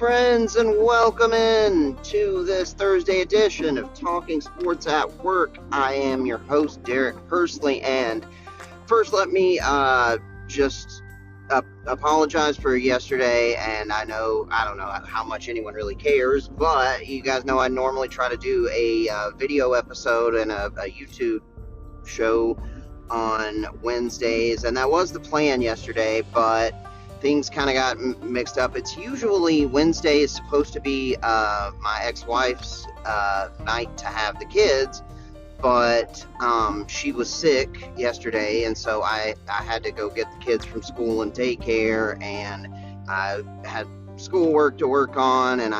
friends, and welcome in to this Thursday edition of Talking Sports at Work. I am your host, Derek Hursley, and first let me just apologize for yesterday, and I don't know how much anyone really cares, but you guys know I normally try to do a video episode and a YouTube show on Wednesdays, and that was the plan yesterday, but things kind of got mixed up. It's usually Wednesday is supposed to be my ex-wife's night to have the kids, but she was sick yesterday, and so I had to go get the kids from school and daycare, and I had schoolwork to work on, and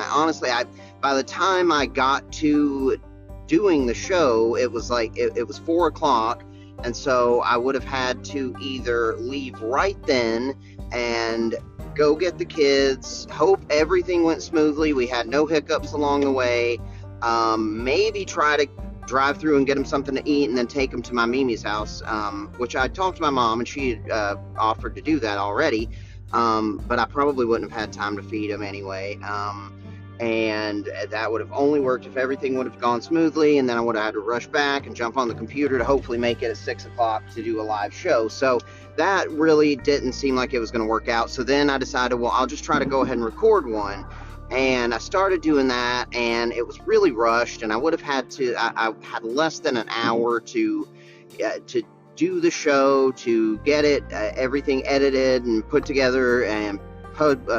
by the time I got to doing the show, it was like it was 4 o'clock, and so I would have had to either leave right then and go get the kids, hope everything went smoothly, we had no hiccups along the way, maybe try to drive through and get them something to eat and then take them to my Mimi's house, which I talked to my mom and she offered to do that already, but I probably wouldn't have had time to feed them anyway, and that would have only worked if everything would have gone smoothly, and then I would have had to rush back and jump on the computer to hopefully make it at 6 o'clock to do a live show. So that really didn't seem like it was going to work out. So then I decided, well, I'll just try to go ahead and record one. And I started doing that, and it was really rushed, and I would have had to, I had less than an hour to do the show, to get it, everything edited and put together and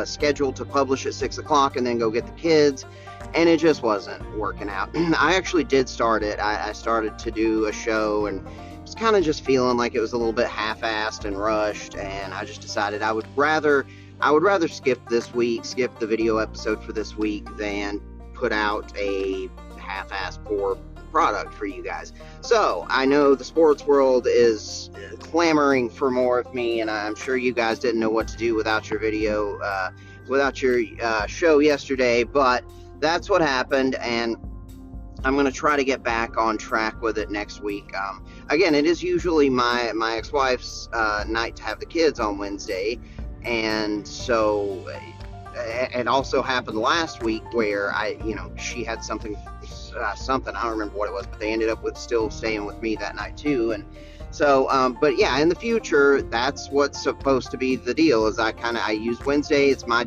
scheduled to publish at 6 o'clock and then go get the kids, and it just wasn't working out. I actually did start it. I started to do a show and was kind of just feeling like it was a little bit half-assed and rushed, and I just decided I would rather skip the video episode for this week than put out a half-assed poor product for you guys. So I know the sports world is clamoring for more of me, and I'm sure you guys didn't know what to do without your video, without your show yesterday, but that's what happened, and I'm going to try to get back on track with it next week. Again, it is usually my ex-wife's night to have the kids on Wednesday, and so it also happened last week where she had something, I don't remember what it was, but they ended up with still staying with me that night too. And so, but yeah, in the future, that's what's supposed to be the deal, is I use Wednesday, it's my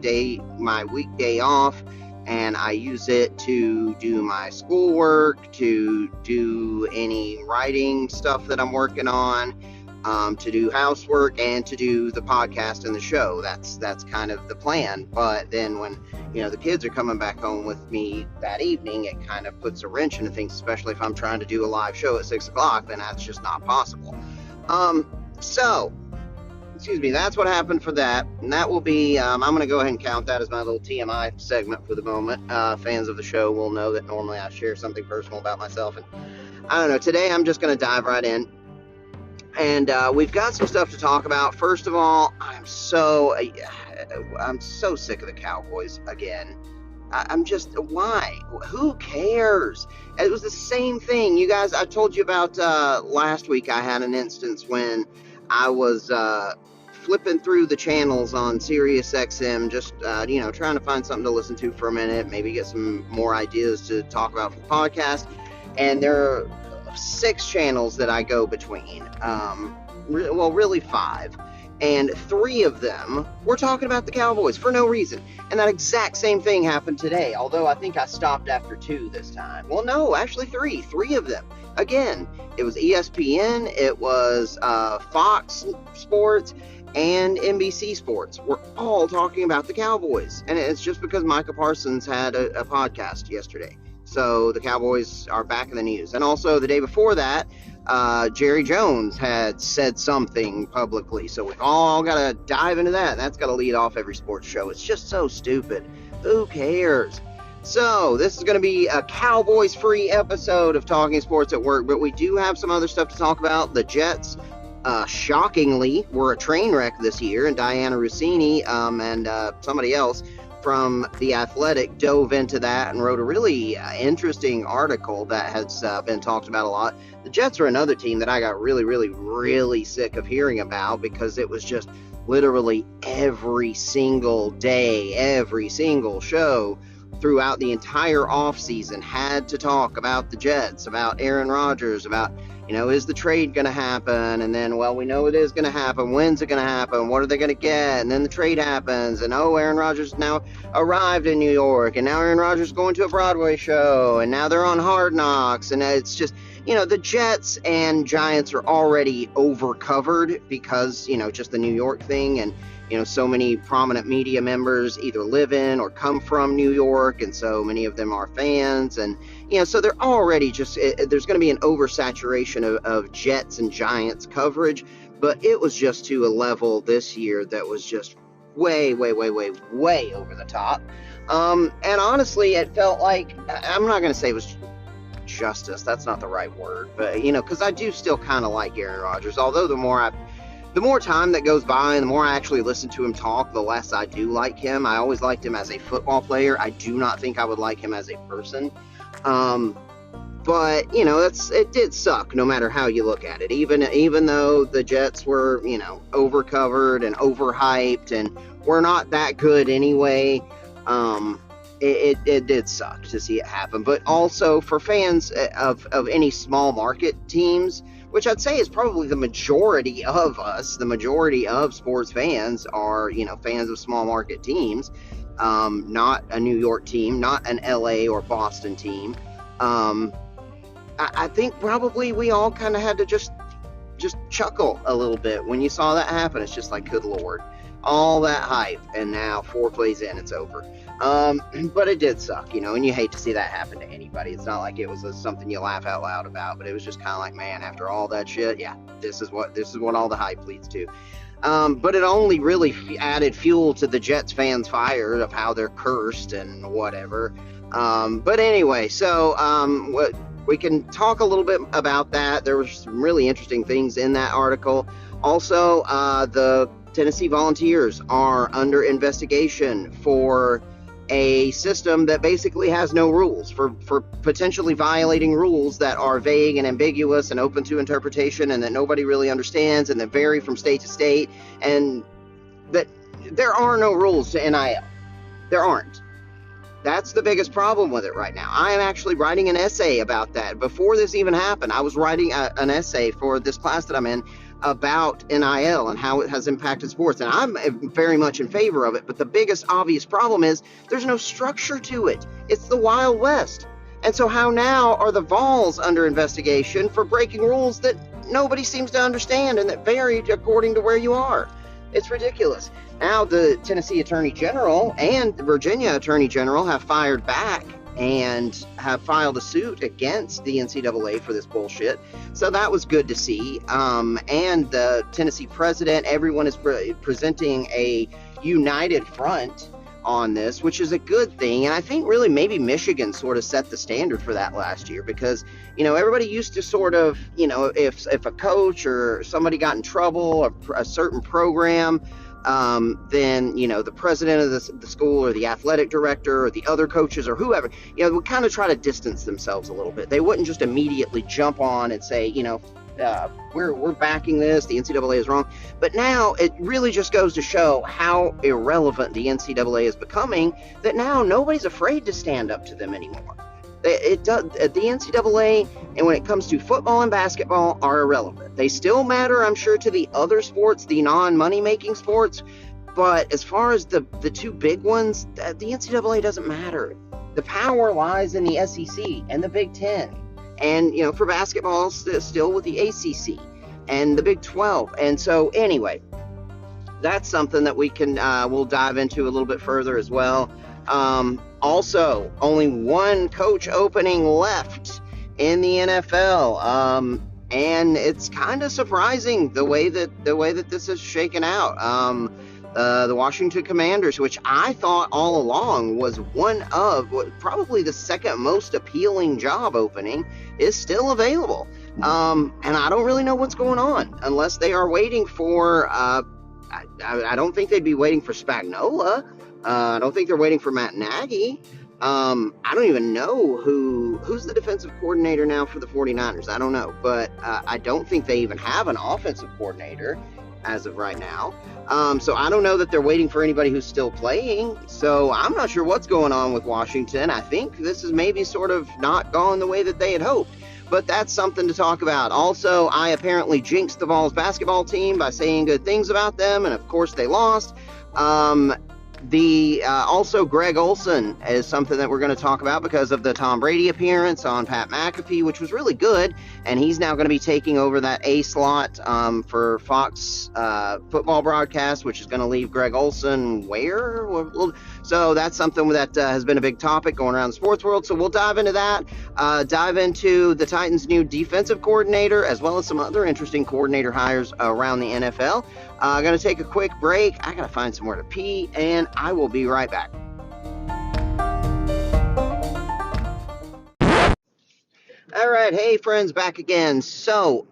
weekday off, and I use it to do my schoolwork, to do any writing stuff that I'm working on, to do housework, and to do the podcast and the show. That's kind of the plan. But then when the kids are coming back home with me that evening, it kind of puts a wrench into things, especially if I'm trying to do a live show at 6 o'clock, then that's just not possible. So that's what happened for that, and that will be, I'm going to go ahead and count that as my little TMI segment for the moment. Fans of the show will know that normally I share something personal about myself, and I don't know, today I'm just going to dive right in. And we've got some stuff to talk about. First of all, I'm so sick of the Cowboys again. Why? Who cares? It was the same thing. You guys, I told you about last week. I had an instance when I was flipping through the channels on Sirius XM, just trying to find something to listen to for a minute, maybe get some more ideas to talk about for the podcast. And there are 6 channels that I go between, really 5, and 3 of them were talking about the Cowboys for no reason, and that exact same thing happened today, although I think I stopped after 2 this time. Well, no, actually 3 of them. Again, it was ESPN, it was Fox Sports, and NBC Sports. We're all talking about the Cowboys, and it's just because Micah Parsons had a podcast yesterday. So the Cowboys are back in the news. And also the day before that, Jerry Jones had said something publicly. So we've all got to dive into that. That's got to lead off every sports show. It's just so stupid. Who cares? So this is going to be a Cowboys-free episode of Talking Sports at Work. But we do have some other stuff to talk about. The Jets, shockingly, were a train wreck this year. And Diana Rossini and somebody else from The Athletic dove into that and wrote a really interesting article that has been talked about a lot. The Jets are another team that I got really, really, really sick of hearing about, because it was just literally every single day, every single show throughout the entire offseason had to talk about the Jets, about Aaron Rodgers, about, is the trade going to happen? And then, well, we know it is going to happen. When's it going to happen? What are they going to get? And then the trade happens. And, Aaron Rodgers now arrived in New York. And now Aaron Rodgers is going to a Broadway show. And now they're on Hard Knocks. And it's just, the Jets and Giants are already overcovered because, just the New York thing. And, so many prominent media members either live in or come from New York, and so many of them are fans, and so they're already just, there's going to be an oversaturation of Jets and Giants coverage, but it was just to a level this year that was just way over the top, and honestly, it felt like, I'm not going to say it was justice, that's not the right word, but, because I do still kind of like Aaron Rodgers, although the more time that goes by and the more I actually listen to him talk, the less I do like him. I always liked him as a football player. I do not think I would like him as a person. But, it did suck no matter how you look at it. Even though the Jets were, overcovered and overhyped and were not that good anyway, it did suck to see it happen. But also for fans of any small market teams, which I'd say is probably the majority of us, the majority of sports fans are, fans of small market teams, not a New York team, not an LA or Boston team. I think probably we all kind of had to just chuckle a little bit when you saw that happen. It's just like, good Lord, all that hype, and now 4 plays in, it's over. But it did suck, and you hate to see that happen to anybody. It's not like it was something you laugh out loud about, but it was just kind of like, man, after all that shit, yeah, this is what all the hype leads to. But it only really added fuel to the Jets fans' fire of how they're cursed and whatever. But anyway, so we can talk a little bit about that. There were some really interesting things in that article. Also, the Tennessee Volunteers are under investigation for a system that basically has no rules, for potentially violating rules that are vague and ambiguous and open to interpretation and that nobody really understands and that vary from state to state, and that there are no rules to NIL. There aren't. That's the biggest problem with it right now. I am actually writing an essay about that. Before this even happened, I was writing an essay for this class that I'm in about NIL and how it has impacted sports, and I'm very much in favor of it, but the biggest obvious problem is there's no structure to it. It's the Wild West. And so how now are the Vols under investigation for breaking rules that nobody seems to understand and that vary according to where you are? It's ridiculous. Now the Tennessee Attorney General and the Virginia Attorney General have fired back and have filed a suit against the NCAA for this bullshit. So that was good to see. And the Tennessee president, everyone is presenting a united front on this, which is a good thing. And I think really maybe Michigan sort of set the standard for that last year because, everybody used to sort of, if a coach or somebody got in trouble or a certain program, then, the president of the school or the athletic director or the other coaches or whoever, would kind of try to distance themselves a little bit. They wouldn't just immediately jump on and say, we're backing this, the NCAA is wrong. But now it really just goes to show how irrelevant the NCAA is becoming, that now nobody's afraid to stand up to them anymore. It does. The NCAA, and when it comes to football and basketball, are irrelevant. They still matter, I'm sure, to the other sports, the non-money-making sports. But as far as the two big ones, the NCAA doesn't matter. The power lies in the SEC and the Big Ten. And, for basketball, still with the ACC and the Big 12. And so, anyway, that's something that we can, we'll dive into a little bit further as well. Also, only one coach opening left in the NFL, and it's kind of surprising the way that this is shaken out. The Washington Commanders, which I thought all along was one of probably the second most appealing job opening, is still available. And I don't really know what's going on, unless they are waiting for. I don't think they'd be waiting for Spagnuolo. I don't think they're waiting for Matt Nagy. I don't even know who's the defensive coordinator now for the 49ers. I don't know, but I don't think they even have an offensive coordinator. as of right now. So I don't know that they're waiting for anybody who's still playing. So I'm not sure what's going on with Washington. I think this is maybe sort of not gone the way that they had hoped. But that's something to talk about. Also, I apparently jinxed the Vols basketball team by saying good things about them, and of course they lost. Also Greg Olson is something that we're going to talk about because of the Tom Brady appearance on Pat McAfee, which was really good, and he's now going to be taking over that A slot for Fox football broadcast, which is going to leave Greg Olson where? So that's something that has been a big topic going around the sports world. So we'll dive into that, dive into the Titans' new defensive coordinator, as well as some other interesting coordinator hires around the NFL. I'm going to take a quick break. I got to find somewhere to pee, and I will be right back. All right. Hey, friends, back again. So,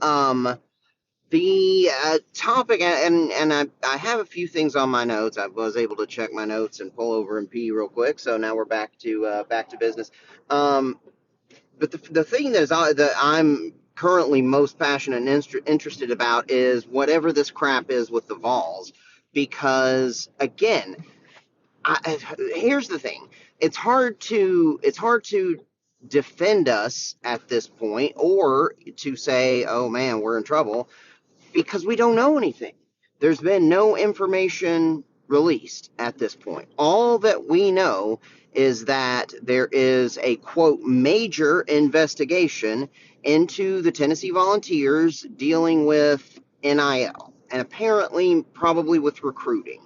the topic, and I have a few things on my notes. I was able to check my notes and pull over and pee real quick. So now we're back to business. But the thing that I'm currently most passionate and interested about is whatever this crap is with the Vols, because again, here's the thing: it's hard to defend us at this point, or to say, "Oh man, we're in trouble," because we don't know anything. There's been no information released at this point. All that we know is that there is a, quote, major investigation into the Tennessee Volunteers dealing with NIL, and apparently probably with recruiting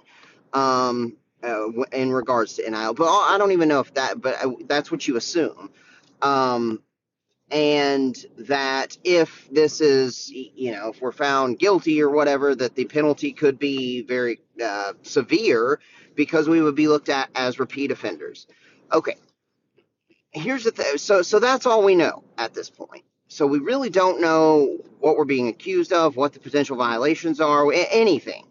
in regards to NIL. But I don't even know if that's what you assume. And that if this is, if we're found guilty or whatever, that the penalty could be very severe because we would be looked at as repeat offenders. Okay, here's the thing. So that's all we know at this point. So we really don't know what we're being accused of, what the potential violations are, anything.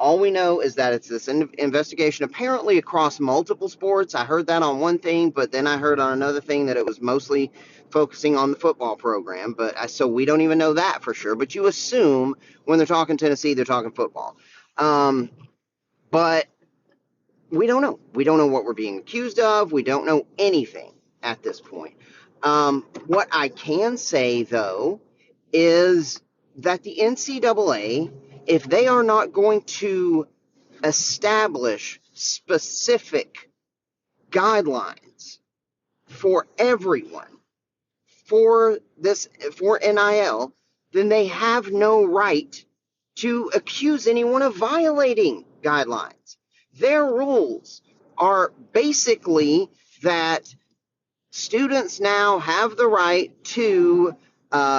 All we know is that it's this investigation apparently across multiple sports. I heard that on one thing, but then I heard on another thing that it was mostly focusing on the football program. So we don't even know that for sure. But you assume when they're talking Tennessee, they're talking football. But we don't know. We don't know what we're being accused of. We don't know anything at this point. What I can say, though, is that the NCAA, if they are not going to establish specific guidelines for everyone for NIL, then they have no right to accuse anyone of violating guidelines. Their rules are basically that students now have the right to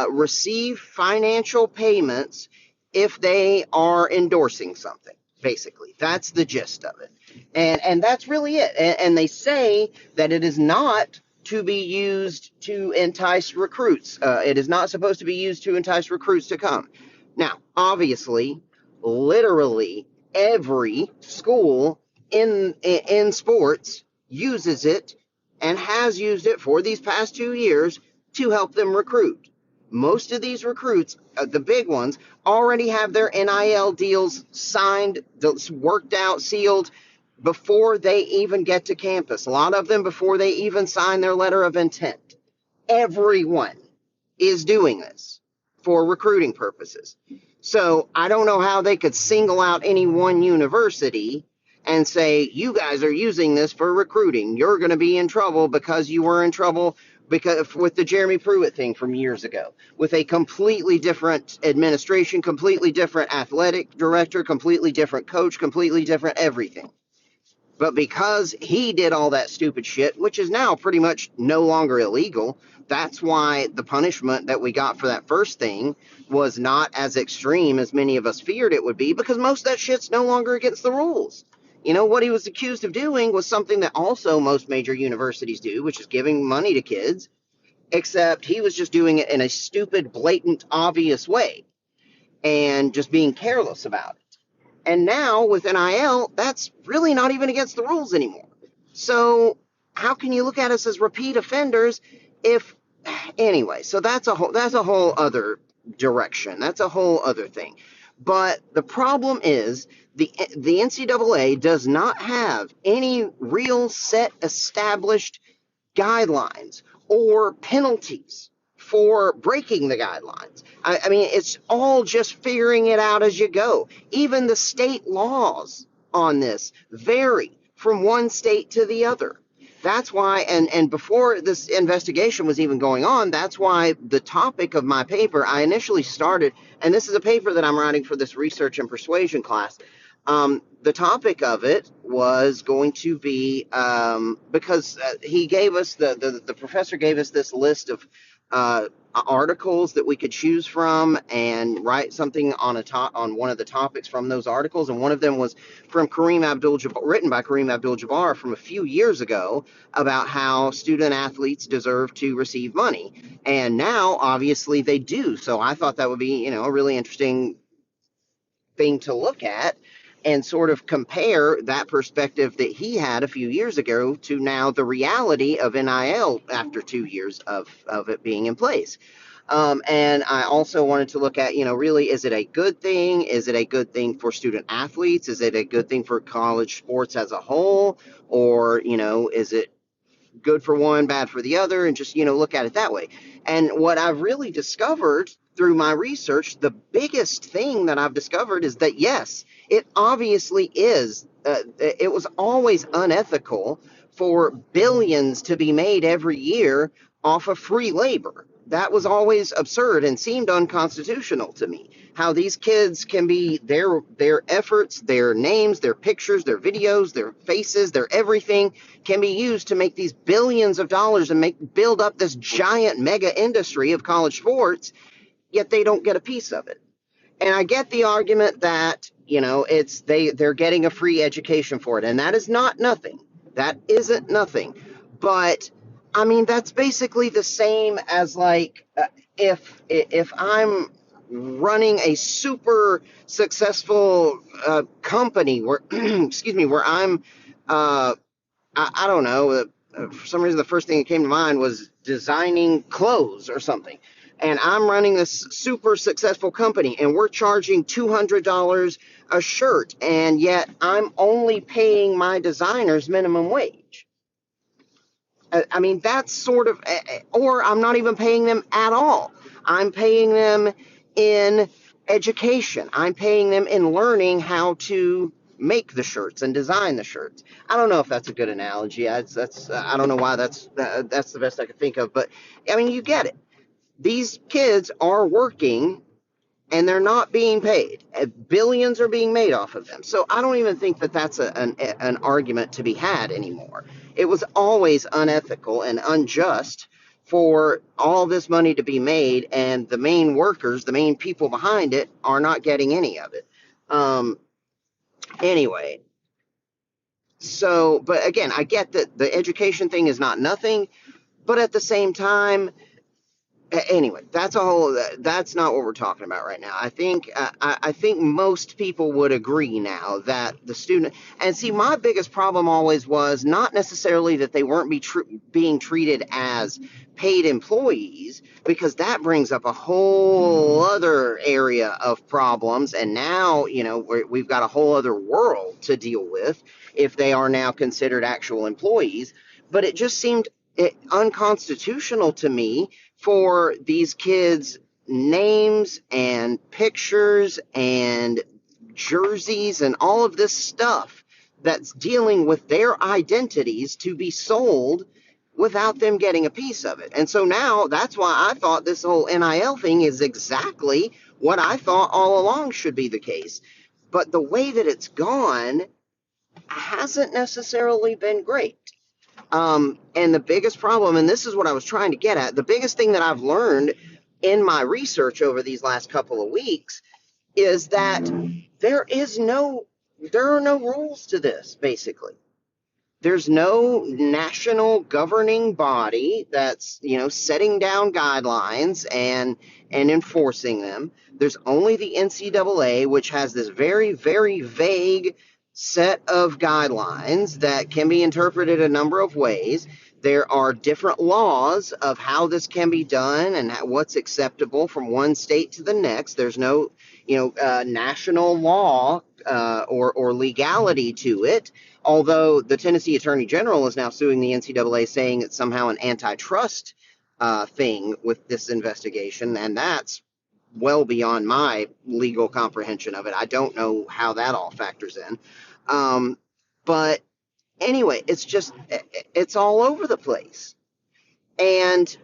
receive financial payments if they are endorsing something. Basically, that's the gist of it, and that's really it. And they say that it is not to be used to entice recruits. It is not supposed to be used to entice recruits to come. Now, obviously, literally every school in sports uses it and has used it for these past 2 years to help them recruit. Most of these recruits, the big ones, already have their NIL deals signed, worked out, sealed before they even get to campus. A lot of them before they even sign their letter of intent. Everyone is doing this for recruiting purposes. So I don't know how they could single out any one university and say, you guys are using this for recruiting. You're going to be in trouble because you were in trouble because with the Jeremy Pruitt thing from years ago, with a completely different administration, completely different athletic director, completely different coach, completely different everything. But because he did all that stupid shit, which is now pretty much no longer illegal, that's why the punishment that we got for that first thing was not as extreme as many of us feared it would be, because most of that shit's no longer against the rules. What he was accused of doing was something that also most major universities do, which is giving money to kids, except he was just doing it in a stupid, blatant, obvious way and just being careless about it. And now with NIL, that's really not even against the rules anymore. So how can you look at us as repeat offenders anyway, so that's a whole other direction. That's a whole other thing. But the problem is the NCAA does not have any real set established guidelines or penalties for breaking the guidelines. I mean, it's all just figuring it out as you go. Even the state laws on this vary from one state to the other. That's why, and before this investigation was even going on, that's why the topic of my paper, I initially started, and this is a paper that I'm writing for this research and persuasion class. The topic of it was going to be because he gave us the professor gave us this list of articles that we could choose from and write something on on one of the topics from those articles, and one of them was from Kareem Abdul-Jabbar, written by Kareem Abdul-Jabbar from a few years ago, about how student athletes deserve to receive money, and now obviously they do. So I thought that would be, a really interesting thing to look at and sort of compare that perspective that he had a few years ago to now the reality of NIL after 2 years of it being in place. And I also wanted to look at, really, is it a good thing? Is it a good thing for student athletes? Is it a good thing for college sports as a whole? Or, is it good for one, bad for the other, and just, look at it that way. And what I've really discovered through my research, the biggest thing that I've discovered is that, yes, it obviously is. It was always unethical for billions to be made every year off of free labor. That was always absurd and seemed unconstitutional to me. How these kids can be their efforts, their names, their pictures, their videos, their faces, their everything can be used to make these billions of dollars and build up this giant mega industry of college sports, yet they don't get a piece of it. And I get the argument that, they're getting a free education for it, and that is not nothing. That isn't nothing. But I mean, that's basically the same as, like, if I'm running a super successful company where excuse me, where I'm I don't know, for some reason the first thing that came to mind was designing clothes or something. And I'm running this super successful company, and we're charging $200 a shirt, and yet I'm only paying my designers minimum wage. I mean, that's sort of, or I'm not even paying them at all. I'm paying them in education. I'm paying them in learning how to make the shirts and design the shirts. I don't know if that's a good analogy. That's I don't know why that's the best I could think of, but I mean, you get it. These kids are working and they're not being paid. Billions are being made off of them. So I don't even think that that's an argument to be had anymore. It was always unethical and unjust for all this money to be made, and the main workers, the main people behind it, are not getting any of it. Anyway, so, but again, I get that the education thing is not nothing, but at the same time, anyway, that's not what we're talking about right now. I think most people would agree now that the student, and see, my biggest problem always was not necessarily that they weren't being treated as paid employees, because that brings up a whole other area of problems, and now, we've got a whole other world to deal with if they are now considered actual employees. But it just seemed unconstitutional to me for these kids' names and pictures and jerseys and all of this stuff that's dealing with their identities to be sold without them getting a piece of it. And so now that's why I thought this whole NIL thing is exactly what I thought all along should be the case. But the way that it's gone hasn't necessarily been great. And the biggest problem, and this is what I was trying to get at, the biggest thing that I've learned in my research over these last couple of weeks is that there are no rules to this, basically. There's no national governing body that's, setting down guidelines and enforcing them. There's only the NCAA, which has this very, very vague set of guidelines that can be interpreted a number of ways. There are different laws of how this can be done and what's acceptable from one state to the next. There's no, national law or legality to it. Although the Tennessee Attorney General is now suing the NCAA, saying it's somehow an antitrust thing with this investigation, and that's well beyond my legal comprehension of it. I don't know how that all factors in. But anyway, it's all over the place. And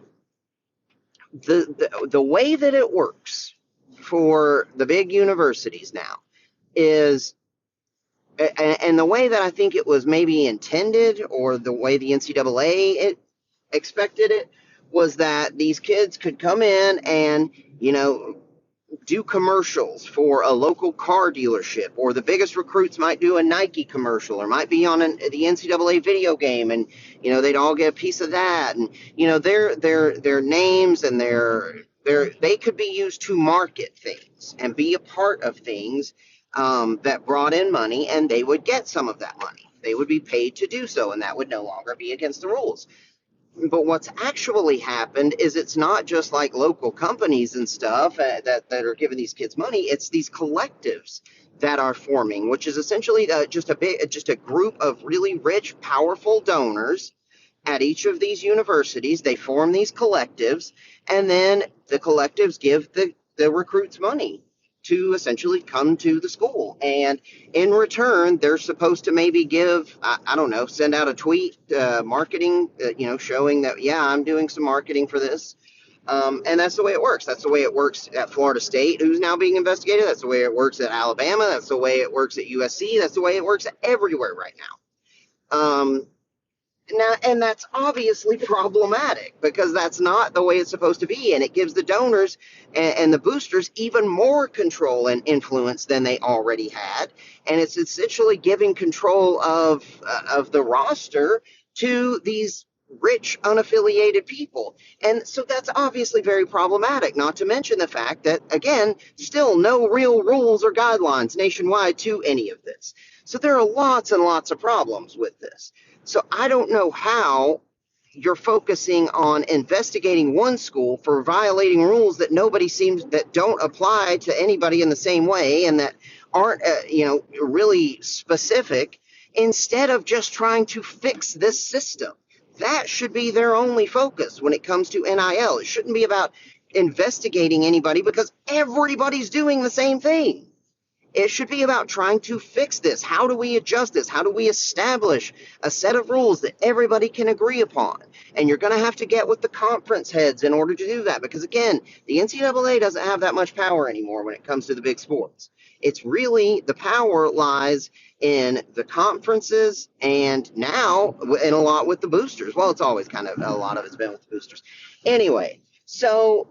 the way that it works for the big universities now is, and the way that I think it was maybe intended, or the way the NCAA expected it, was that these kids could come in and, do commercials for a local car dealership, or the biggest recruits might do a Nike commercial, or might be on the NCAA video game, and they'd all get a piece of that, and their names and they could be used to market things and be a part of things that brought in money, and they would get some of that money. They would be paid to do so, and that would no longer be against the rules. But what's actually happened is it's not just like local companies and stuff that are giving these kids money. It's these collectives that are forming, which is essentially just a group of really rich, powerful donors at each of these universities. They form these collectives, and then the collectives give the recruits money to essentially come to the school. And in return, they're supposed to maybe give, I don't know, send out a tweet, marketing, showing that, yeah, I'm doing some marketing for this. And that's the way it works. That's the way it works at Florida State, who's now being investigated. That's the way it works at Alabama. That's the way it works at USC. That's the way it works everywhere right now. And that's obviously problematic, because that's not the way it's supposed to be, and it gives the donors and the boosters even more control and influence than they already had, and it's essentially giving control of the roster to these rich, unaffiliated people. And so that's obviously very problematic, not to mention the fact that, again, still no real rules or guidelines nationwide to any of this. So there are lots and lots of problems with this. So I don't know how you're focusing on investigating one school for violating rules that that don't apply to anybody in the same way, and that aren't, really specific, instead of just trying to fix this system. That should be their only focus when it comes to NIL. It shouldn't be about investigating anybody, because everybody's doing the same thing. It should be about trying to fix this. How do we adjust this? How do we establish a set of rules that everybody can agree upon? And you're going to have to get with the conference heads in order to do that, because, again, the NCAA doesn't have that much power anymore when it comes to the big sports. It's really, the power lies in the conferences, and now in a lot with the boosters. Well, it's always kind of, a lot of it's been with the boosters. Anyway, so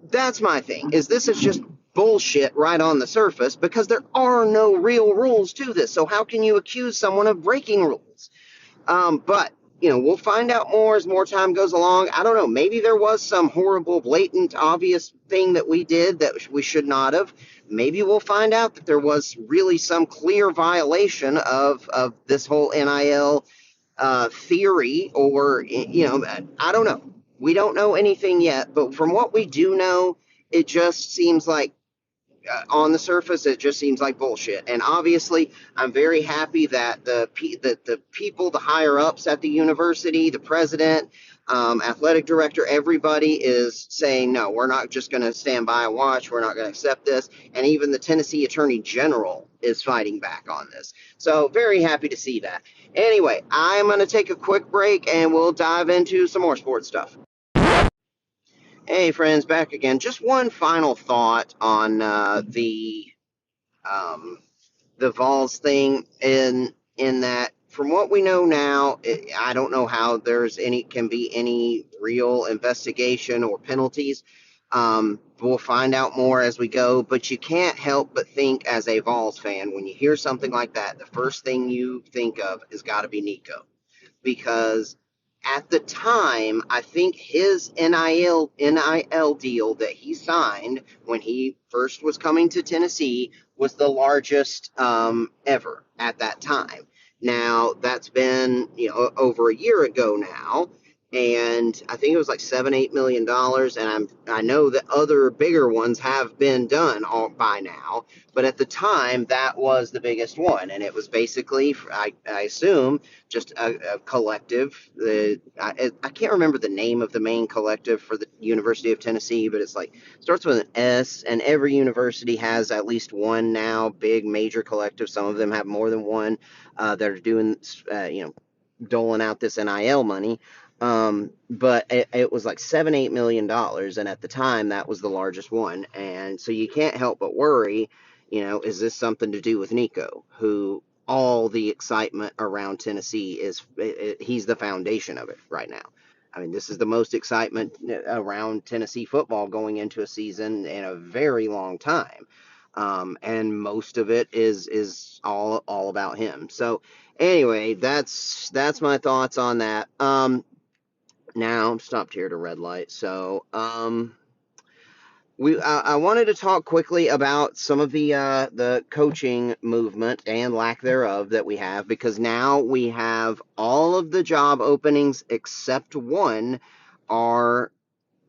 that's my thing, is this is just bullshit right on the surface, because there are no real rules to this. So how can you accuse someone of breaking rules? But we'll find out more as more time goes along. I don't know. Maybe there was some horrible, blatant, obvious thing that we did that we should not have. Maybe we'll find out that there was really some clear violation of this whole NIL theory, or, I don't know. We don't know anything yet. But from what we do know, it just seems like, on the surface, it just seems like bullshit. And obviously, I'm very happy that the people, the higher ups at the university, the president, athletic director, everybody is saying, no, we're not just going to stand by and watch. We're not going to accept this. And even the Tennessee Attorney General is fighting back on this. So very happy to see that. Anyway, I'm going to take a quick break, and we'll dive into some more sports stuff. Hey friends, back again. Just one final thought on the Vols thing, in that, from what we know now, I don't know how can be any real investigation or penalties. We'll find out more as we go, but you can't help but think, as a Vols fan, when you hear something like that, the first thing you think of has got to be Nico, because at the time, I think his NIL deal that he signed when he first was coming to Tennessee was the largest ever at that time. Now, that's been over a year ago now, and I think it was like $7-8 million. And I know that other bigger ones have been done all by now, but at the time that was the biggest one, and it was basically, I assume, just a collective. I can't remember the name of the main collective for the University of Tennessee, but it's like starts with an S, and every university has at least one now big major collective. Some of them have more than one that are doing doling out this NIL money. But it was like $7-8 million, and at the time that was the largest one. And so you can't help but worry, is this something to do with Nico, who all the excitement around Tennessee he's the foundation of it right now. I mean, this is the most excitement around Tennessee football going into a season in a very long time. And most of it is all about him. So anyway, that's my thoughts on that. Now I'm stopped here at a red light. So I wanted to talk quickly about some of the coaching movement and lack thereof that we have, because now we have all of the job openings except one are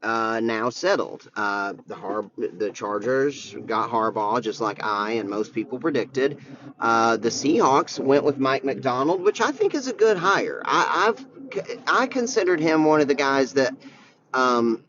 now settled. The Chargers got Harbaugh, just like I and most people predicted. The Seahawks went with Mike McDonald, which I think is a good hire. I considered him one of the guys that um,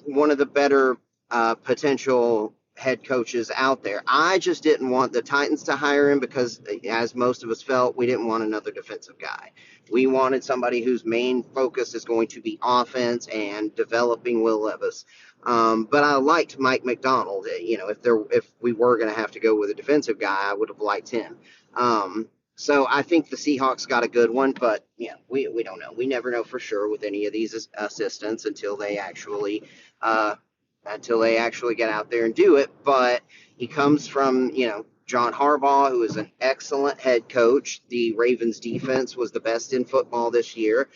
one of the better potential head coaches out there. I just didn't want the Titans to hire him because, as most of us felt, we didn't want another defensive guy. We wanted somebody whose main focus is going to be offense and developing Will Levis. But I liked Mike McDonald. If we were going to have to go with a defensive guy, I would have liked him. So I think the Seahawks got a good one, but we don't know. We never know for sure with any of these assistants uh, until they actually get out there and do it. But he comes from John Harbaugh, who is an excellent head coach. The Ravens defense was the best in football this year.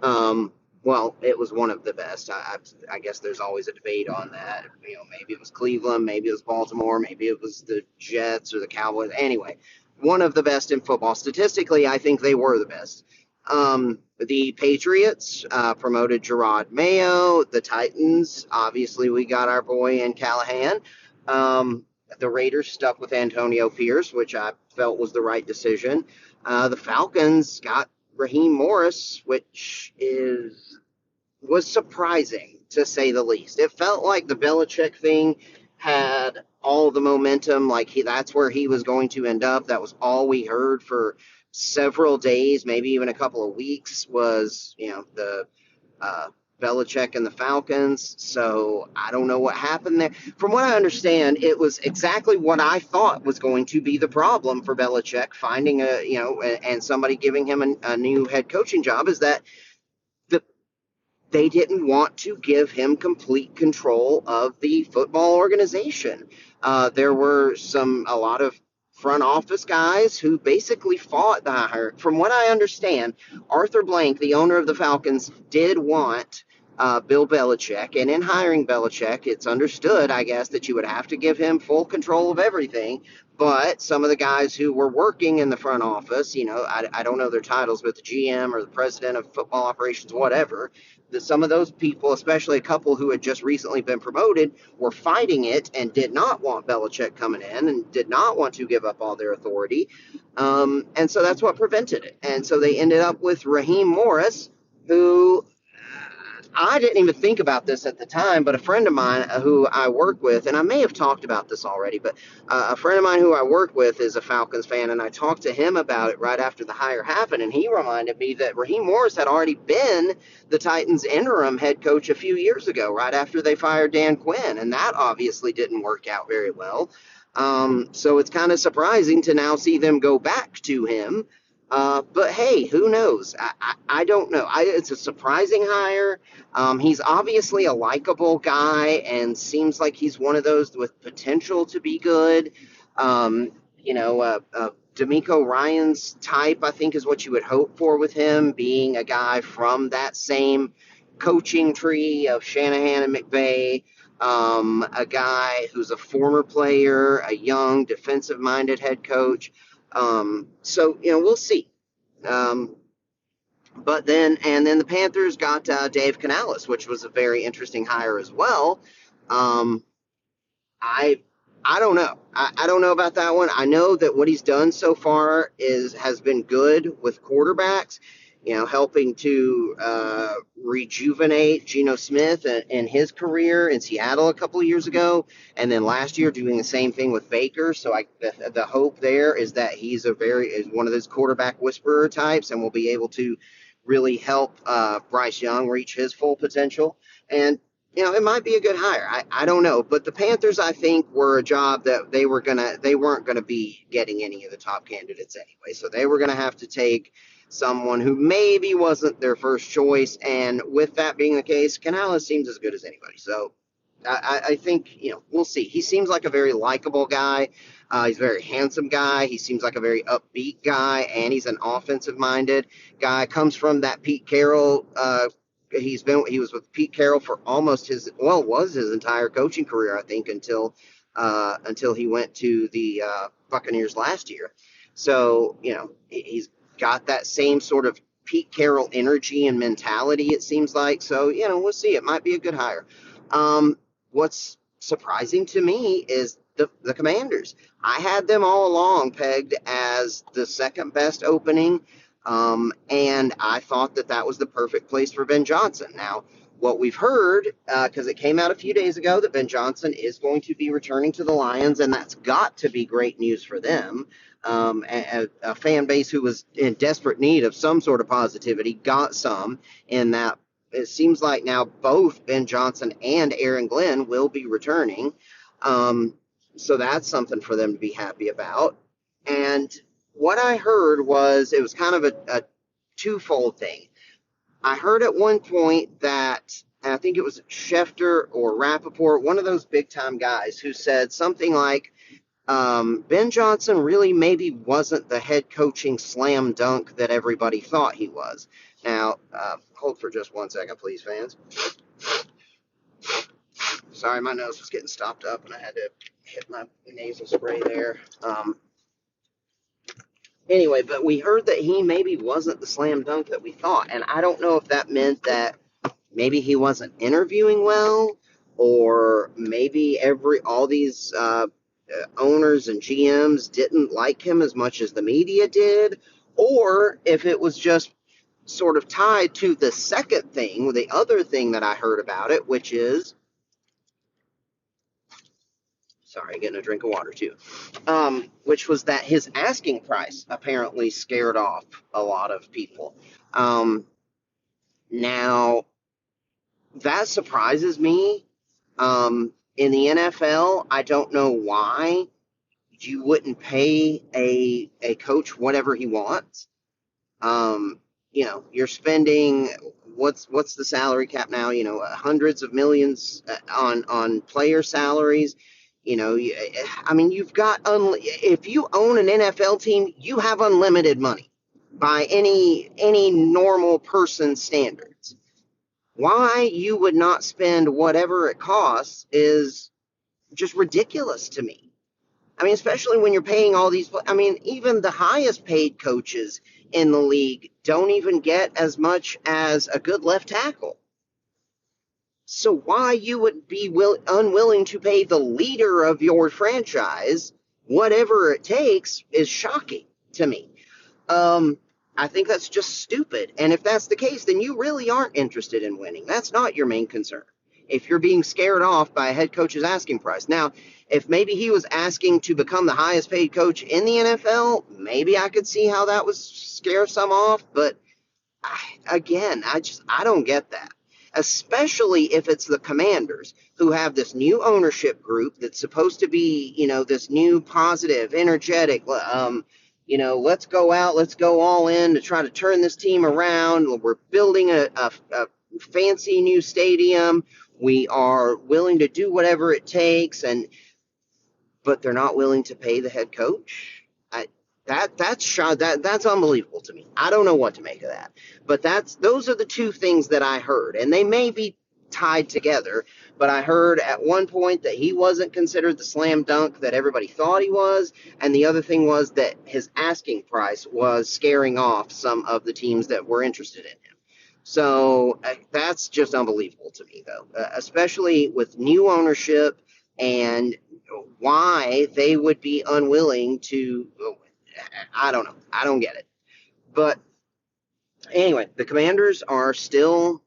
Well, it was one of the best. I guess there's always a debate on that. Maybe it was Cleveland, maybe it was Baltimore, maybe it was the Jets or the Cowboys. Anyway, one of the best in football. Statistically, I think they were the best. The Patriots promoted Gerard Mayo. The Titans, obviously, we got our boy in Callahan. The Raiders stuck with Antonio Pierce, which I felt was the right decision. The Falcons got Raheem Morris, which was surprising, to say the least. It felt like the Belichick thing had all the momentum, like that's where he was going to end up. That was all we heard for several days, maybe even a couple of weeks, was the Belichick and the Falcons. So I don't know what happened there. From what I understand, it was exactly what I thought was going to be the problem for Belichick finding and somebody giving him a new head coaching job, is that they didn't want to give him complete control of the football organization. There were a lot of front office guys who basically fought the hire. From what I understand, Arthur Blank, the owner of the Falcons, did want Bill Belichick, and in hiring Belichick, it's understood, I guess, that you would have to give him full control of everything. But some of the guys who were working in the front office, I don't know their titles, but the GM or the president of football operations, whatever, some of those people, especially a couple who had just recently been promoted, were fighting it and did not want Belichick coming in and did not want to give up all their authority. And so that's what prevented it. And so they ended up with Raheem Morris, who I didn't even think about this at the time, but a friend of mine who I work with, and I may have talked about this already, but a friend of mine who I work with is a Falcons fan, and I talked to him about it right after the hire happened, and he reminded me that Raheem Morris had already been the Titans' interim head coach a few years ago, right after they fired Dan Quinn, and that obviously didn't work out very well. So it's kind of surprising to now see them go back to him. But hey, who knows? I don't know. It's a surprising hire. He's obviously a likable guy and seems like he's one of those with potential to be good. D'Amico Ryan's type, I think, is what you would hope for with him, being a guy from that same coaching tree of Shanahan and McVay. A guy who's a former player, a young defensive-minded head coach. So we'll see. But then the Panthers got Dave Canales, which was a very interesting hire as well. Um, I I don't know. I don't know about that one. I know that what he's done so far is has been good with quarterbacks, helping to rejuvenate Geno Smith and his career in Seattle a couple of years ago, and then last year doing the same thing with Baker. So the hope there is that he's is one of those quarterback whisperer types, and will be able to really help Bryce Young reach his full potential. And it might be a good hire. I don't know, but the Panthers, I think, were a job that they weren't gonna be getting any of the top candidates anyway. So they were gonna have to take someone who maybe wasn't their first choice. And with that being the case, Canales seems as good as anybody. So I think we'll see. He seems like a very likable guy. He's a very handsome guy. He seems like a very upbeat guy, and he's an offensive minded guy. Comes from that Pete Carroll. He was with Pete Carroll for almost was his entire coaching career, I think, until he went to the Buccaneers last year. So he's got that same sort of Pete Carroll energy and mentality, it seems like. So we'll see. It might be a good hire. What's surprising to me is the Commanders. I had them all along pegged as the second best opening. And I thought that was the perfect place for Ben Johnson. Now, what we've heard, because it came out a few days ago, that Ben Johnson is going to be returning to the Lions, and that's got to be great news for them. A fan base who was in desperate need of some sort of positivity got some in that. It seems like now both Ben Johnson and Aaron Glenn will be returning. So that's something for them to be happy about. And what I heard was it was kind of a twofold thing. I heard at one point that, and I think it was Schefter or Rappaport, one of those big time guys, who said something like, Ben Johnson really maybe wasn't the head coaching slam dunk that everybody thought he was. Now, hold for just 1 second, please, fans. Sorry, my nose was getting stopped up and I had to hit my nasal spray there. Anyway, but we heard that he maybe wasn't the slam dunk that we thought. And I don't know if that meant that maybe he wasn't interviewing well, or maybe all these owners and GMs didn't like him as much as the media did, or if it was just sort of tied to the second thing, the other thing that I heard about it, which is, sorry, getting a drink of water too, which was that his asking price apparently scared off a lot of people. Now, that surprises me. In the NFL, I don't know why you wouldn't pay a coach whatever he wants. You're spending what's the salary cap now? Hundreds of millions on player salaries. You've got if you own an NFL team, you have unlimited money by any normal person's standards. Why you would not spend whatever it costs is just ridiculous to me. Especially when you're paying all these. Even the highest paid coaches in the league don't even get as much as a good left tackle. So why you would be unwilling to pay the leader of your franchise whatever it takes is shocking to me. I think that's just stupid. And if that's the case, then you really aren't interested in winning. That's not your main concern. If you're being scared off by a head coach's asking price. Now, if maybe he was asking to become the highest paid coach in the NFL, maybe I could see how that would scare some off. But I don't get that. Especially if it's the Commanders, who have this new ownership group that's supposed to be, this new positive, energetic, let's go out, let's go all in to try to turn this team around. We're building a fancy new stadium. We are willing to do whatever it takes, but they're not willing to pay the head coach. That's unbelievable to me. I don't know what to make of that. But those are the two things that I heard, and they may be tied together. But I heard at one point that he wasn't considered the slam dunk that everybody thought he was. And the other thing was that his asking price was scaring off some of the teams that were interested in him. So that's just unbelievable to me, though, especially with new ownership and why they would be unwilling to. I don't know. I don't get it. But anyway, the Commanders are still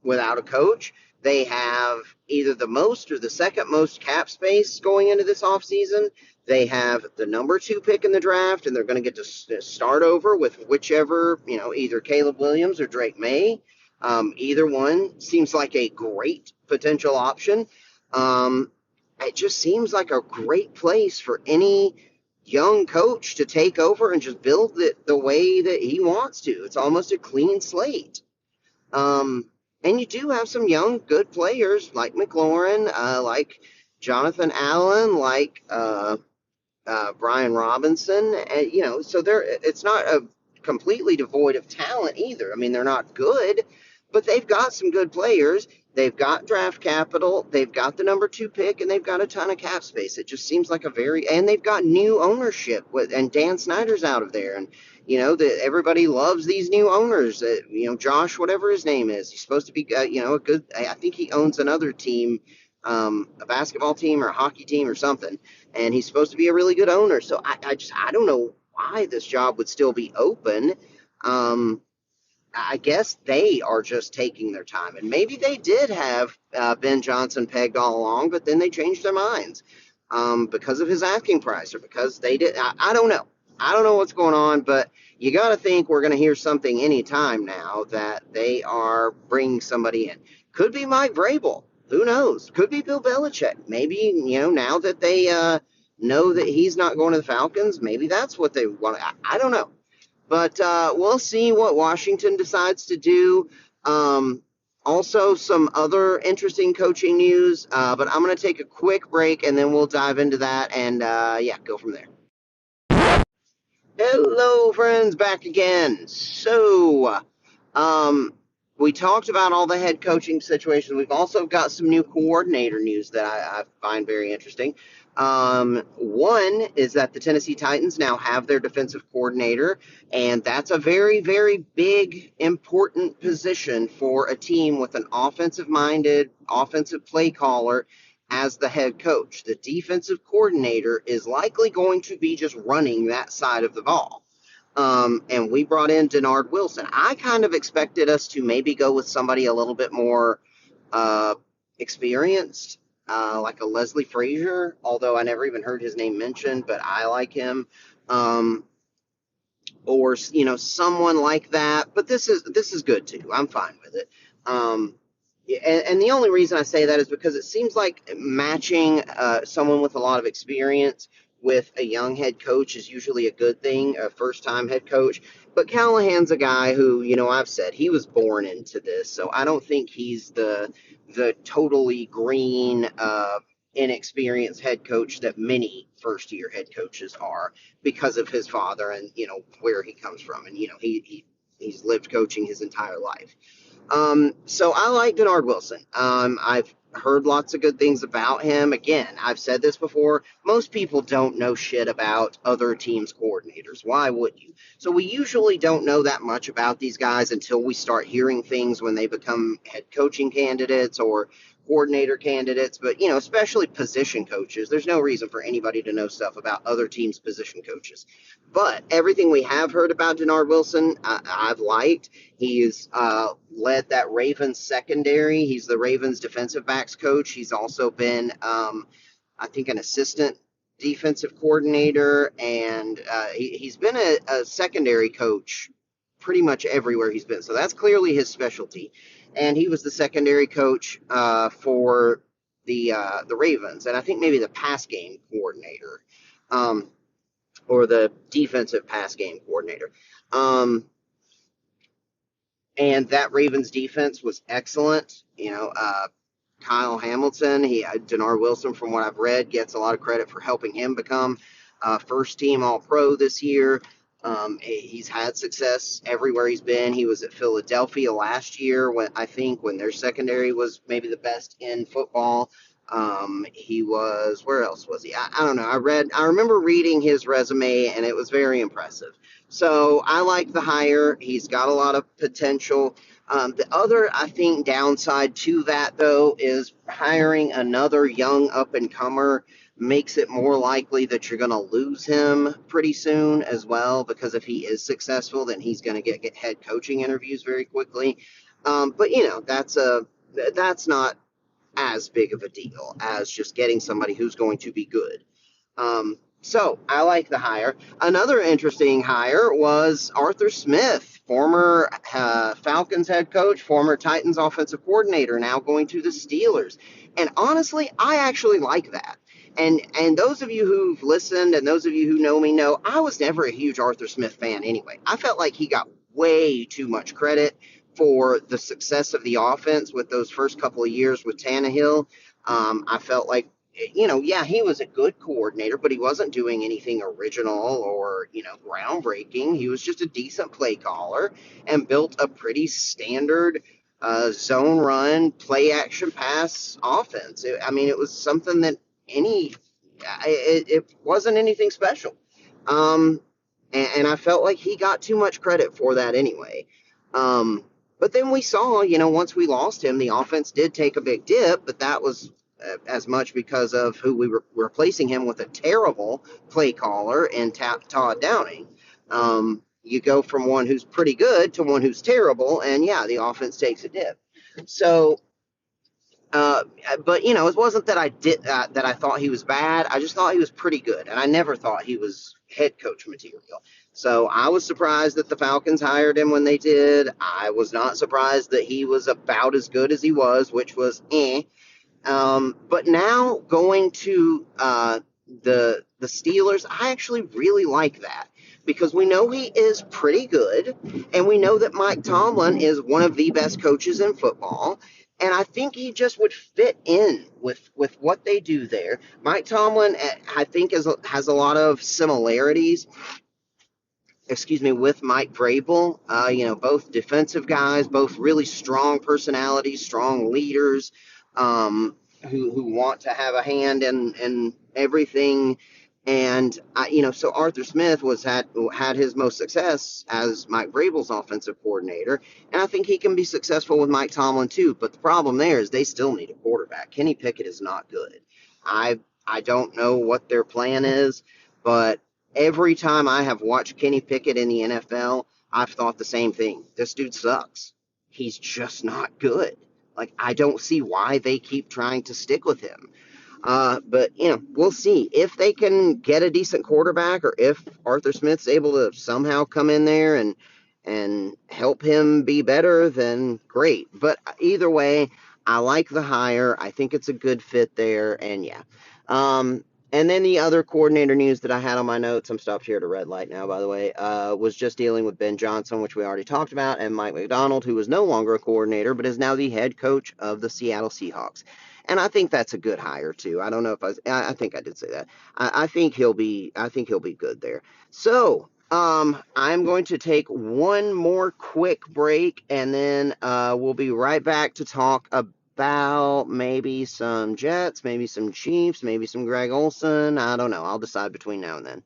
without a coach. They have either the most or the second most cap space going into this offseason. They have the number 2 pick in the draft, and they're going to get to start over with whichever, either Caleb Williams or Drake May. Either one seems like a great potential option. It just seems like a great place for any young coach to take over and just build it the way that he wants to. It's almost a clean slate. And you do have some young, good players like McLaurin, like Jonathan Allen, like Brian Robinson, and so it's not a completely devoid of talent either. I mean, they're not good, but they've got some good players. They've got draft capital. They've got the number 2 pick, and they've got a ton of cap space. It just seems like and they've got new ownership and Dan Snyder's out of there, and everybody loves these new owners. Josh, whatever his name is, he's supposed to be, a good. I think he owns another team, a basketball team or a hockey team or something, and he's supposed to be a really good owner. So I don't know why this job would still be open. I guess they are just taking their time. And maybe they did have Ben Johnson pegged all along, but then they changed their minds because of his asking price or because they did. I don't know. I don't know what's going on, but you got to think we're going to hear something anytime now that they are bringing somebody in. Could be Mike Vrabel. Who knows? Could be Bill Belichick. Maybe, now that they know that he's not going to the Falcons, maybe that's what they want. I don't know. But we'll see what Washington decides to do. Also, some other interesting coaching news. But I'm going to take a quick break, and then we'll dive into that and, go from there. Hello, friends, back again. So, we talked about all the head coaching situations. We've also got some new coordinator news that I find very interesting. One is that the Tennessee Titans now have their defensive coordinator, and that's a very, very big, important position for a team with an offensive-minded, offensive play caller as the head coach. The defensive coordinator is likely going to be just running that side of the ball. And we brought in Denard Wilson. I kind of expected us to maybe go with somebody a little bit more experienced, like a Leslie Frazier, although I never even heard his name mentioned, but I like him. Or, someone like that. But this is good, too. I'm fine with it. And the only reason I say that is because it seems like matching someone with a lot of experience with a young head coach is usually a good thing, a first-time head coach. But Callahan's a guy who, I've said he was born into this, so I don't think he's the totally green, inexperienced head coach that many first-year head coaches are because of his father and, where he comes from. And, he's lived coaching his entire life. So I like Denard Wilson. I've heard lots of good things about him. Again, I've said this before. Most people don't know shit about other teams' coordinators. Why would you? So we usually don't know that much about these guys until we start hearing things when they become head coaching candidates or coordinator candidates. But, especially position coaches, there's no reason for anybody to know stuff about other teams' position coaches. But everything we have heard about Denard Wilson, I've liked. He's led that Ravens secondary. He's the Ravens defensive backs coach. He's also been, I think, an assistant defensive coordinator, and he's been a secondary coach pretty much everywhere he's been. So that's clearly his specialty. And he was the secondary coach for the Ravens, and I think maybe the pass game coordinator, or the defensive pass game coordinator. And that Ravens defense was excellent. Kyle Hamilton, Denard Wilson, from what I've read, gets a lot of credit for helping him become first team All-Pro this year. He's had success everywhere he's been. He was at Philadelphia last year when their secondary was maybe the best in football. He was where else was he? I don't know. I remember reading his resume and it was very impressive. So I like the hire. He's got a lot of potential. The other, I think, downside to that though is hiring another young up and comer makes it more likely that you're going to lose him pretty soon as well, because if he is successful, then he's going to get head coaching interviews very quickly. But that's not as big of a deal as just getting somebody who's going to be good. So I like the hire. Another interesting hire was Arthur Smith, former Falcons head coach, former Titans offensive coordinator, now going to the Steelers. And honestly, I actually like that. And those of you who've listened and those of you who know me know I was never a huge Arthur Smith fan anyway. I felt like he got way too much credit for the success of the offense with those first couple of years with Tannehill. I felt like, yeah, he was a good coordinator, but he wasn't doing anything original or, groundbreaking. He was just a decent play caller and built a pretty standard zone run, play action pass offense. It was something that it wasn't anything special. Um, and I felt like he got too much credit for that anyway. But then we saw, once we lost him, the offense did take a big dip, but that was as much because of who we were replacing him with a terrible play caller and Todd Downing. You go from one who's pretty good to one who's terrible, and yeah, the offense takes a dip. So, but it wasn't that that I thought he was bad. I just thought he was pretty good, and I never thought he was head coach material. So I was surprised that the Falcons hired him when they did. I was not surprised that he was about as good as he was, which was eh. But now going to the Steelers, I actually really like that because we know he is pretty good, and we know that Mike Tomlin is one of the best coaches in football. And I think he just would fit in with what they do there. Mike Tomlin, I think, has a lot of similarities, with Mike Vrabel. Both defensive guys, both really strong personalities, strong leaders, who want to have a hand in everything. And so Arthur Smith had his most success as Mike Vrabel's offensive coordinator, and I think he can be successful with Mike Tomlin too. But the problem there is they still need a quarterback. Kenny Pickett is not good. I don't know what their plan is, but every time I have watched Kenny Pickett in the NFL, I've thought the same thing. This dude sucks. He's just not good. Like, I don't see why they keep trying to stick with him. But we'll see if they can get a decent quarterback, or if Arthur Smith's able to somehow come in there and help him be better, then great. But either way, I like the hire. I think it's a good fit there, and yeah. And then the other coordinator news that I had on my notes, I'm stopped here at a red light now, by the way, was just dealing with Ben Johnson, which we already talked about, and Mike McDonald, who is no longer a coordinator, but is now the head coach of the Seattle Seahawks. And I think that's a good hire too. I don't know if I think I did say that. I think he'll be good there. So, I'm going to take one more quick break, and then we'll be right back to talk about maybe some Jets, maybe some Chiefs, maybe some Greg Olson. I don't know. I'll decide between now and then.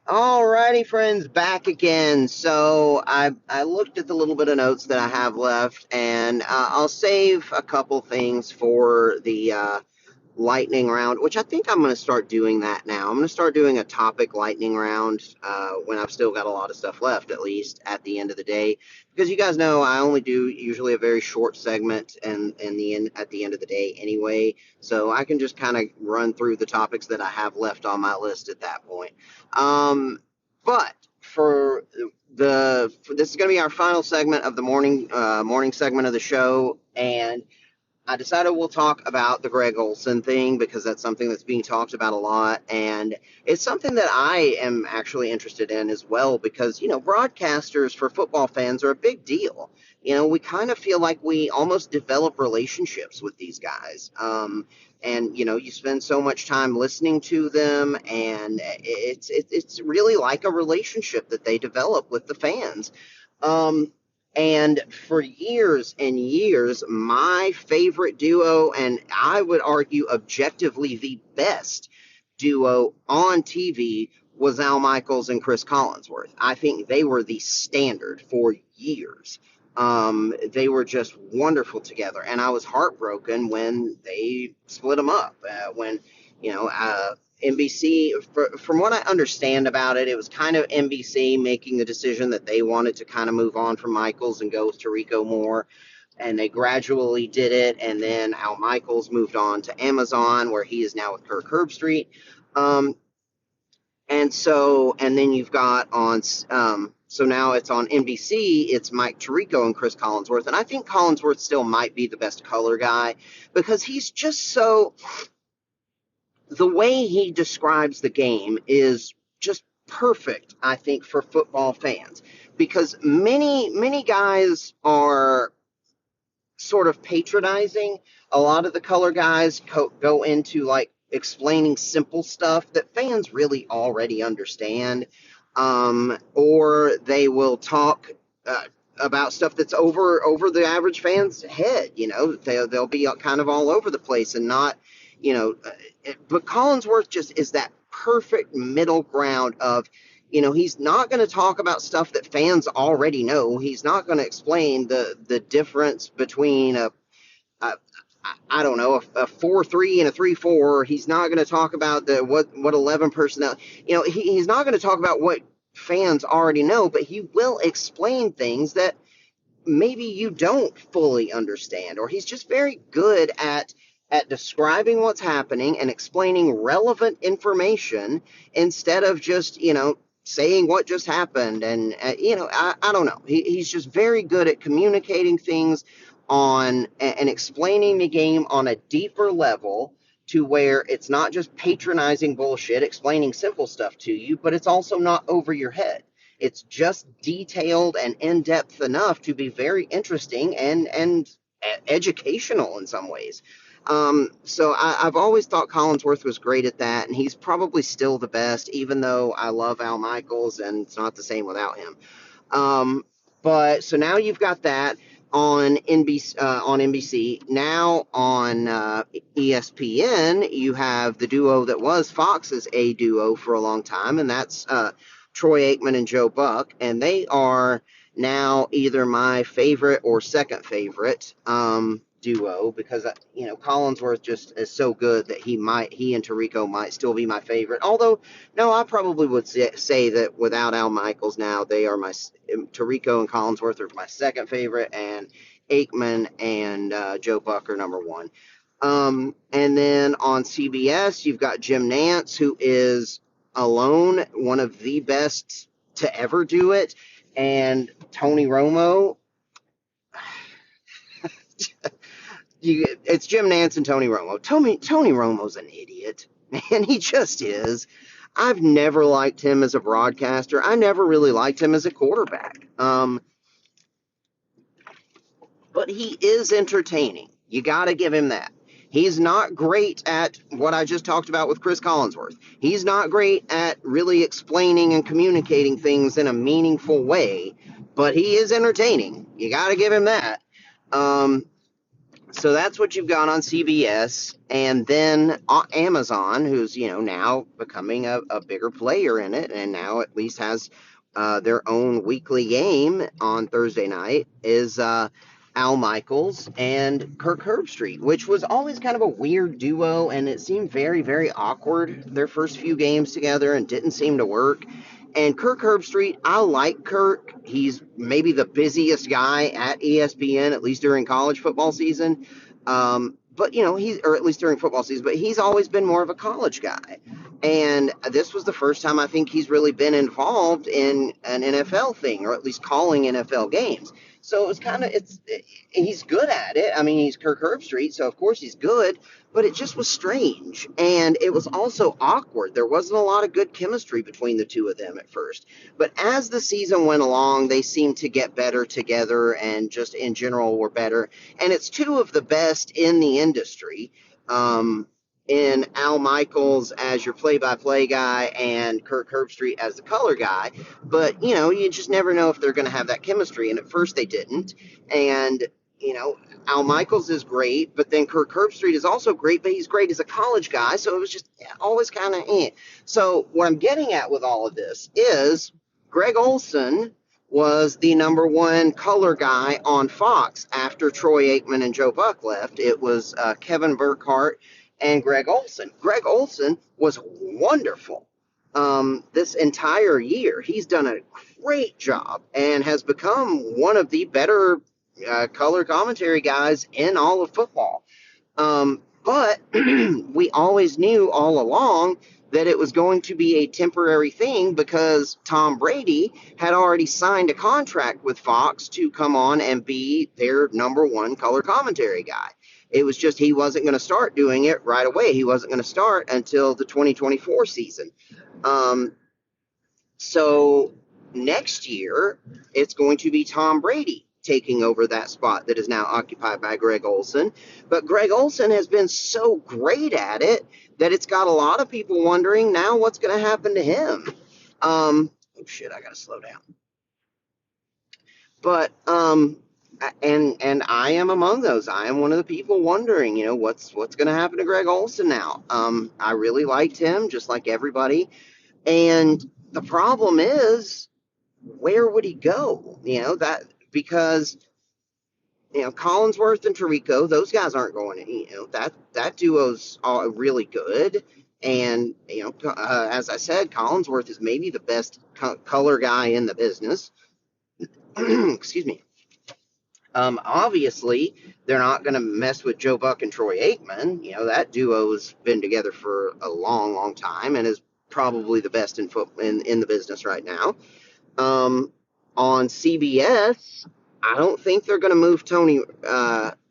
Alrighty, friends, back again. So I looked at the little bit of notes that I have left, and I'll save a couple things for the lightning round, which I think I'm going to start doing that now. I'm going to start doing a topic lightning round when I've still got a lot of stuff left, at least at the end of the day, because you guys know I only do usually a very short segment and at the end of the day anyway, so I can just kind of run through the topics that I have left on my list at that point. But for this is going to be our final segment of the morning segment of the show, and I decided we'll talk about the Greg Olson thing because that's something that's being talked about a lot. And it's something that I am actually interested in as well because, broadcasters for football fans are a big deal. We kind of feel like we almost develop relationships with these guys. And, you spend so much time listening to them, and it's really like a relationship that they develop with the fans. Um, and for years and years, my favorite duo, and I would argue objectively the best duo on TV, was Al Michaels and Chris Collinsworth. I think they were the standard for years. They were just wonderful together, and I was heartbroken when they split them up. When NBC, from what I understand about it, it was kind of NBC making the decision that they wanted to kind of move on from Michaels and go with Tirico more, and they gradually did it. And then Al Michaels moved on to Amazon, where he is now with Kirk Herbstreit. Um, and then you've got so now it's on NBC, it's Mike Tirico and Chris Collinsworth. And I think Collinsworth still might be the best color guy because he's just the way he describes the game is just perfect, I think, for football fans. Because many guys are sort of patronizing. A lot of the color guys go into like explaining simple stuff that fans really already understand, or they will talk about stuff that's over the average fan's head. They'll be kind of all over the place and not, but Collinsworth just is that perfect middle ground of, he's not going to talk about stuff that fans already know. He's not going to explain the difference between a I don't know, a 4-3 and a 3-4. He's not going to talk about what 11 personnel. He's not going to talk about what fans already know, but he will explain things that maybe you don't fully understand, or he's just very good at describing what's happening and explaining relevant information instead of just saying what just happened. And I don't know, he's just very good at communicating things on and explaining the game on a deeper level, to where it's not just patronizing bullshit explaining simple stuff to you, but it's also not over your head. It's just detailed and in-depth enough to be very interesting and educational in some ways. So I've always thought Collinsworth was great at that, and he's probably still the best, even though I love Al Michaels, and it's not the same without him. But so now you've got that on NBC. Now on ESPN, you have the duo that was Fox's A duo for a long time, and that's Troy Aikman and Joe Buck, and they are now either my favorite or second favorite duo, because Collinsworth just is so good that he and Tirico might still be my favorite. Although, no, I probably would say that without Al Michaels now, they are Tirico and Collinsworth are my second favorite, and Aikman and Joe Buck are number one. And then on CBS, you've got Jim Nantz, who is alone one of the best to ever do it, and Tony Romo. It's Jim Nantz and Tony Romo. Tony Romo's an idiot, man. He just is. I've never liked him as a broadcaster. I never really liked him as a quarterback. But he is entertaining. You got to give him that. He's not great at what I just talked about with Chris Collinsworth. He's not great at really explaining and communicating things in a meaningful way, but he is entertaining. You got to give him that. So that's what you've got on CBS, and then Amazon, who's now becoming a bigger player in it, and now at least has their own weekly game on Thursday night, is Al Michaels and Kirk Herbstreit, which was always kind of a weird duo, and it seemed very, very awkward their first few games together and didn't seem to work. And Kirk Herbstreit, I like Kirk. He's maybe the busiest guy at ESPN, at least during college football season. But, or at least during football season, but he's always been more of a college guy. And this was the first time I think he's really been involved in an NFL thing, or at least calling NFL games. So it was he's good at it. I mean, he's Kirk Herbstreit, so of course he's good, but it just was strange. And it was also awkward. There wasn't a lot of good chemistry between the two of them at first. But as the season went along, they seemed to get better together and just in general were better. And it's two of the best in the industry. In Al Michaels as your play-by-play guy and Kirk Herbstreit as the color guy. But, you just never know if they're going to have that chemistry. And at first they didn't. And, Al Michaels is great, but then Kirk Herbstreit is also great, but he's great as a college guy. So it was just always kind of eh. So what I'm getting at with all of this is Greg Olson was the number one color guy on Fox after Troy Aikman and Joe Buck left. It was Kevin Burkhardt and Greg Olson. Greg Olson was wonderful this entire year. He's done a great job and has become one of the better color commentary guys in all of football. But we always knew all along that it was going to be a temporary thing because Tom Brady had already signed a contract with Fox to come on and be their number one color commentary guy. It was just he wasn't going to start doing it right away. He wasn't going to start until the 2024 season. So next year, it's going to be Tom Brady taking over that spot that is now occupied by Greg Olson. But Greg Olson has been so great at it that it's got a lot of people wondering now what's going to happen to him. Oh, shit, I got to slow down. But, and I am among those. I am one of the people wondering, what's going to happen to Greg Olson now. I really liked him, just like everybody. And the problem is, where would he go? Because Collinsworth and Tirico, those guys aren't going to. That duo's really good. And as I said, Collinsworth is maybe the best color guy in the business. Excuse me. Obviously, they're not going to mess with Joe Buck and Troy Aikman. That duo's been together for a long, long time and is probably the best in the business right now. On CBS, I don't think they're going to move Tony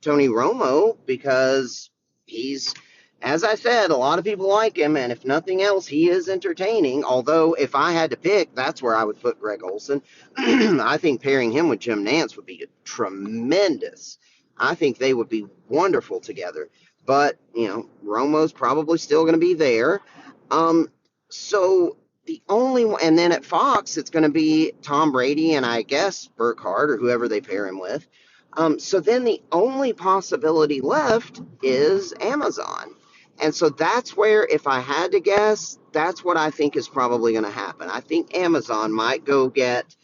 Romo because he's, as I said, a lot of people like him, and if nothing else, he is entertaining. Although, if I had to pick, that's where I would put Greg Olson. I think pairing him with Jim Nantz would be tremendous. I think they would be wonderful together. But, Romo's probably still going to be there. So the only one, and then at Fox, it's going to be Tom Brady and I guess Burkhardt or whoever they pair him with. So then the only possibility left is Amazon. And so that's where, if I had to guess, that's what I think is probably going to happen. I think Amazon might go get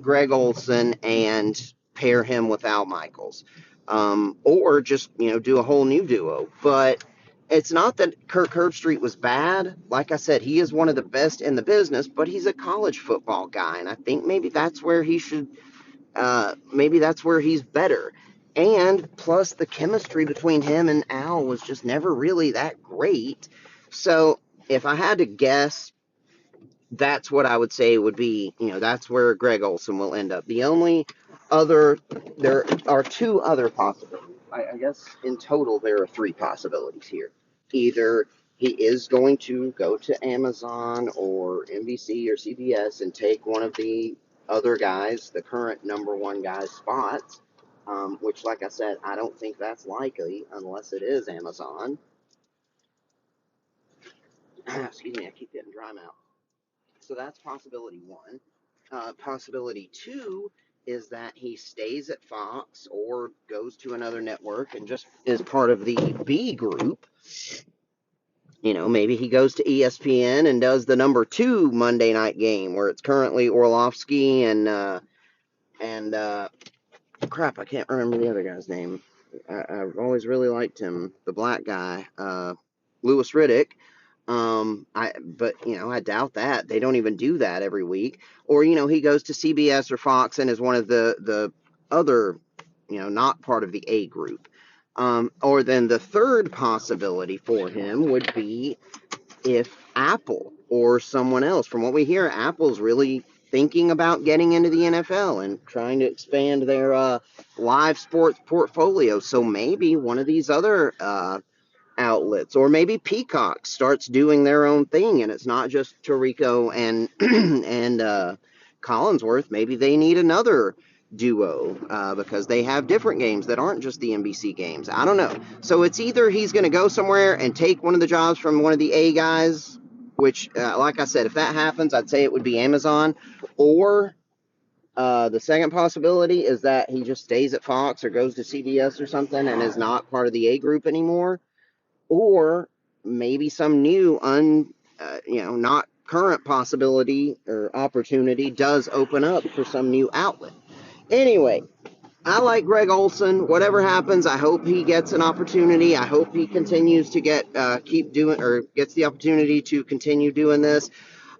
Greg Olson and pair him with Al Michaels. Or just, do a whole new duo. But it's not that Kirk Herbstreit was bad. Like I said, he is one of the best in the business, but he's a college football guy. And I think maybe that's where he should, maybe that's where he's better. And plus the chemistry between him and Al was just never really that great. So if I had to guess, that's what I would say would be, that's where Greg Olson will end up. There are two other possibilities. I guess in total there are three possibilities here. Either he is going to go to Amazon or NBC or CBS and take one of the other guys, the current number one guy's spots, which, like I said, I don't think that's likely unless it is Amazon. Excuse me, I keep getting dry mouth. So that's possibility one. Possibility two is that he stays at Fox or goes to another network and just is part of the B group. Maybe he goes to ESPN and does the number 2 Monday night game where it's currently Orlovsky and crap, I can't remember the other guy's name. I've always really liked him, the black guy, Louis Riddick. But I doubt that. They don't even do that every week. Or, he goes to CBS or Fox and is one of the other, not part of the A group. Or then the third possibility for him would be if Apple or someone else, from what we hear, Apple's really thinking about getting into the NFL and trying to expand their live sports portfolio. So maybe one of these other outlets, or maybe Peacock starts doing their own thing, and it's not just Tirico and and Collinsworth. Maybe they need another duo because they have different games that aren't just the NBC games. I don't know. So it's either he's going to go somewhere and take one of the jobs from one of the A guys, which, like I said, if that happens, I'd say it would be Amazon, or the second possibility is that he just stays at Fox or goes to CBS or something and is not part of the A group anymore, or maybe some new not current possibility or opportunity does open up for some new outlet. Anyway, I like Greg Olson. Whatever happens, I hope he gets an opportunity. I hope he continues to keep doing, or gets the opportunity to continue doing this.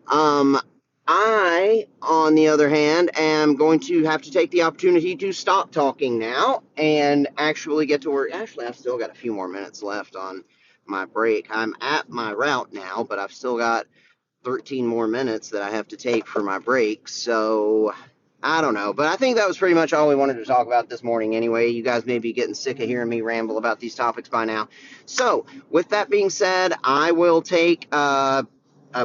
I, on the other hand, am going to have to take the opportunity to stop talking now and actually get to work. Actually, I've still got a few more minutes left on my break. I'm at my route now, but I've still got 13 more minutes that I have to take for my break. So I don't know, but I think that was pretty much all we wanted to talk about this morning anyway. You guys may be getting sick of hearing me ramble about these topics by now. So with that being said, I will take a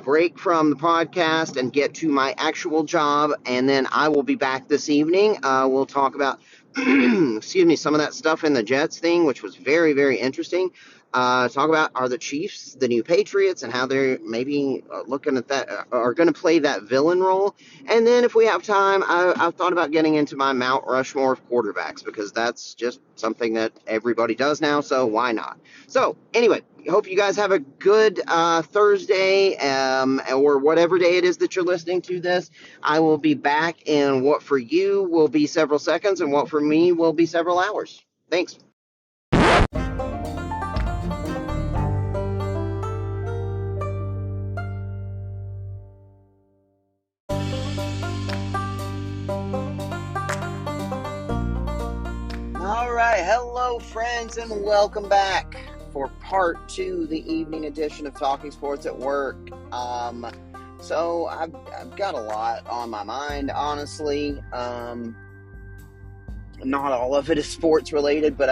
break from the podcast and get to my actual job, and then I will be back this evening. We'll talk about some of that stuff in the Jets thing, which was very, very interesting. Talk about, are the Chiefs the new Patriots, and how they're maybe looking at that, are going to play that villain role. And then if we have time, I've thought about getting into my Mount Rushmore of quarterbacks, because that's just something that everybody does now, so why not? So anyway, hope you guys have a good Thursday, or whatever day it is that you're listening to this. I will be back in what for you will be several seconds, and what for me will be several hours. Thanks. All right, hello friends, and welcome back for part 2, the evening edition of Talking Sports at Work. So I've got a lot on my mind, honestly. Not all of it is sports related, but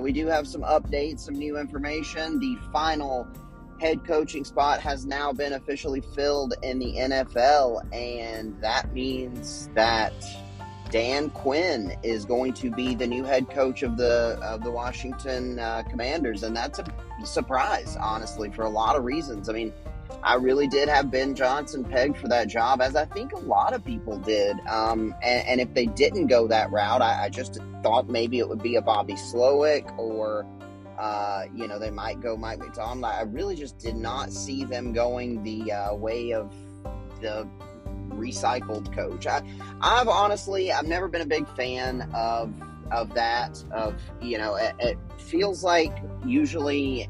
we do have some updates, some new information. The final head coaching spot has now been officially filled in the NFL, and that means that Dan Quinn is going to be the new head coach of the Washington Commanders, and that's a surprise, honestly, for a lot of reasons. I mean, I really did have Ben Johnson pegged for that job, as I think a lot of people did. And if they didn't go that route, I just thought maybe it would be a Bobby Slowick, or they might go Mike McDonald. I really just did not see them going the way of the recycled coach. I've never been a big fan of that. It feels like, usually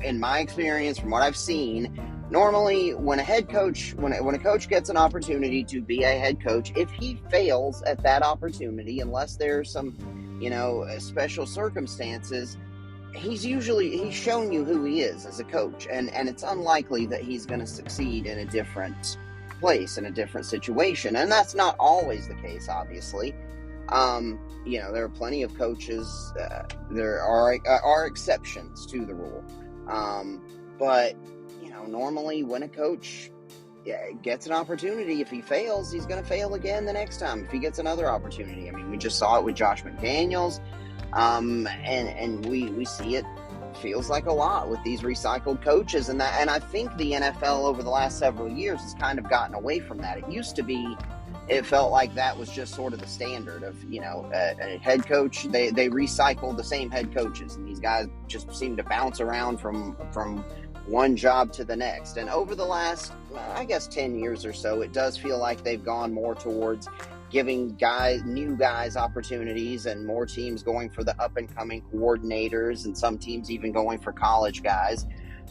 in my experience, from what I've seen, normally when a coach gets an opportunity to be a head coach, if he fails at that opportunity, unless there's some special circumstances, he's shown you who he is as a coach, and it's unlikely that he's going to succeed in a different place, in a different situation. And that's not always the case, obviously. There are plenty of coaches, there are exceptions to the rule, but normally when a coach gets an opportunity, if he fails, he's going to fail again the next time if he gets another opportunity. I mean, we just saw it with Josh McDaniels, and we see it, feels like, a lot with these recycled coaches, and I think the NFL over the last several years has kind of gotten away from that. It used to be, it felt like that was just sort of the standard of, a head coach. They recycled the same head coaches, and these guys just seem to bounce around from one job to the next. And over the last, 10 years or so, it does feel like they've gone more towards giving new guys opportunities, and more teams going for the up-and-coming coordinators, and some teams even going for college guys.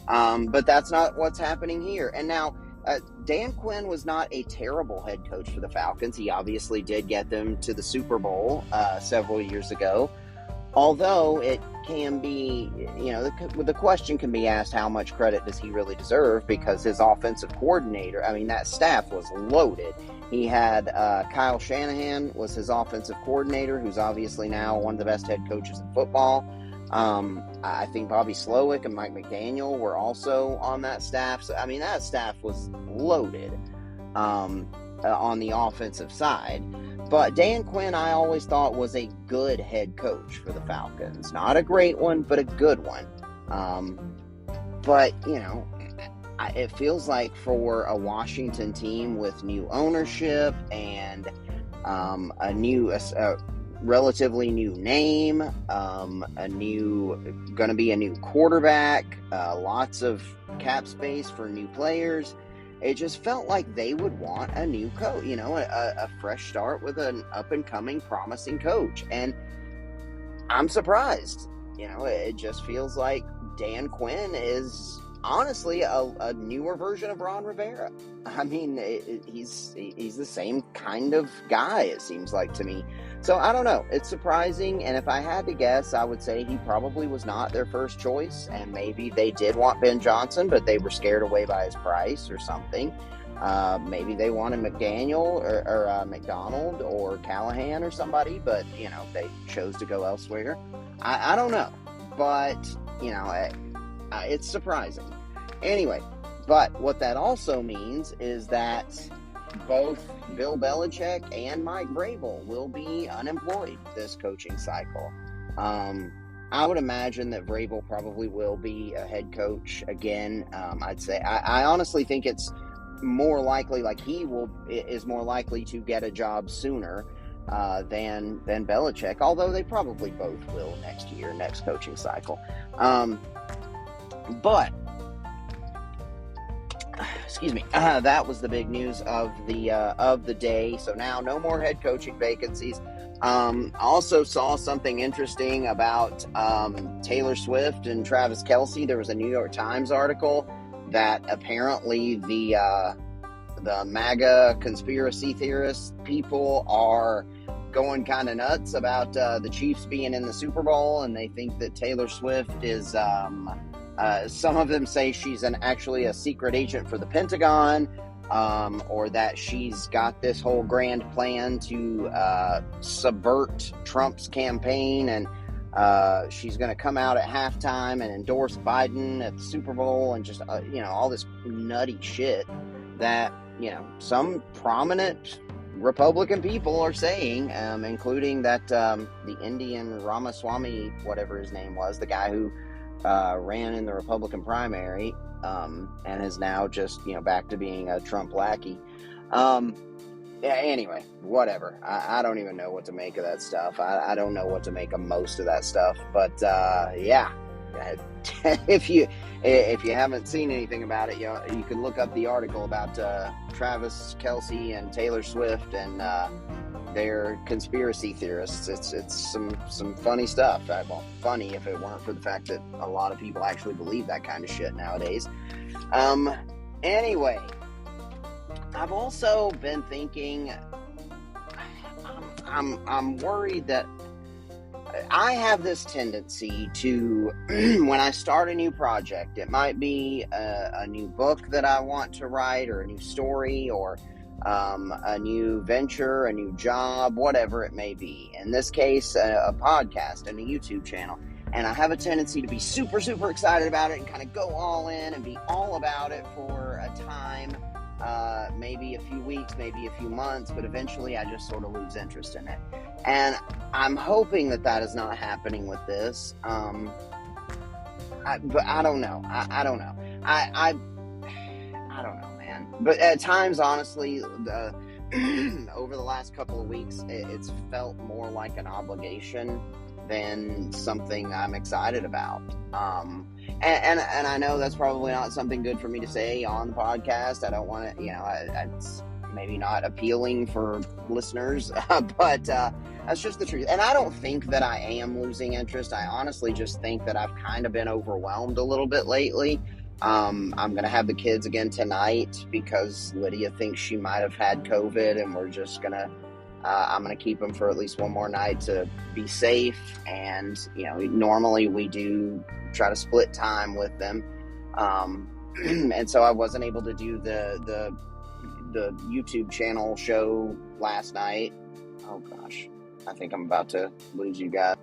But that's not what's happening here. And now, Dan Quinn was not a terrible head coach for the Falcons. He obviously did get them to the Super Bowl several years ago. Although it can be, the question can be asked, how much credit does he really deserve? Because his offensive coordinator, that staff was loaded. He had Kyle Shanahan was his offensive coordinator, who's obviously now one of the best head coaches in football. I think Bobby Slowick and Mike McDaniel were also on that staff. So, that staff was loaded on the offensive side. But Dan Quinn, I always thought, was a good head coach for the Falcons. Not a great one, but a good one. But, it feels like for a Washington team with new ownership and a relatively new name, going to be a new quarterback, lots of cap space for new players. It just felt like they would want a new coach, a fresh start with an up-and-coming, promising coach. And I'm surprised. It just feels like Dan Quinn is honestly a newer version of Ron Rivera. He's the same kind of guy, it seems like to me. So I don't know. It's surprising, and if I had to guess, I would say he probably was not their first choice, and maybe they did want Ben Johnson, but they were scared away by his price or something. Maybe they wanted McDaniel or McDonald or Callahan or somebody, but, they chose to go elsewhere. I don't know, but, it's surprising. Anyway, but what that also means is that both Bill Belichick and Mike Vrabel will be unemployed this coaching cycle. I would imagine that Vrabel probably will be a head coach again. I'd say I honestly think it's more likely, like is more likely to get a job sooner than Belichick, although they probably both will next coaching cycle. But excuse me, that was the big news of the day. So now no more head coaching vacancies. I also saw something interesting about Taylor Swift and Travis Kelce. There was a New York Times article that apparently the MAGA conspiracy theorist people are going kind of nuts about the Chiefs being in the Super Bowl, and they think that Taylor Swift is some of them say she's actually a secret agent for the Pentagon, or that she's got this whole grand plan to subvert Trump's campaign, and she's going to come out at halftime and endorse Biden at the Super Bowl, and just all this nutty shit that some prominent Republican people are saying, including that the Indian Ramaswamy, whatever his name was, the guy who ran in the Republican primary, and is now just, back to being a Trump lackey. Anyway, whatever. I don't even know what to make of that stuff. I don't know what to make of most of that stuff, but, yeah. if you haven't seen anything about it, you can look up the article about Travis Kelce and Taylor Swift and they're conspiracy theorists. It's some funny stuff. Well, funny if it weren't for the fact that a lot of people actually believe that kind of shit nowadays. Anyway, I've also been thinking, I'm worried that I have this tendency to, when I start a new project, it might be a new book that I want to write, or a new story, or a new venture, a new job, whatever it may be. In this case, a podcast and a YouTube channel. And I have a tendency to be super, super excited about it and kind of go all in and be all about it for a time, maybe a few weeks, maybe a few months, but eventually I just sort of lose interest in it. And I'm hoping that is not happening with this. But I don't know. I don't know. I don't know, man. But at times, honestly, over the last couple of weeks, it's felt more like an obligation than something I'm excited about. And I know that's probably not something good for me to say on the podcast. I don't want to, it's maybe not appealing for listeners, but that's just the truth. And I don't think that I am losing interest. I honestly just think that I've kind of been overwhelmed a little bit lately. I'm going to have the kids again tonight because Lydia thinks she might have had COVID, and we're just going to I'm going to keep them for at least one more night to be safe. And, normally we do try to split time with them. And so I wasn't able to do the YouTube channel show last night. Oh gosh, I think I'm about to lose you guys.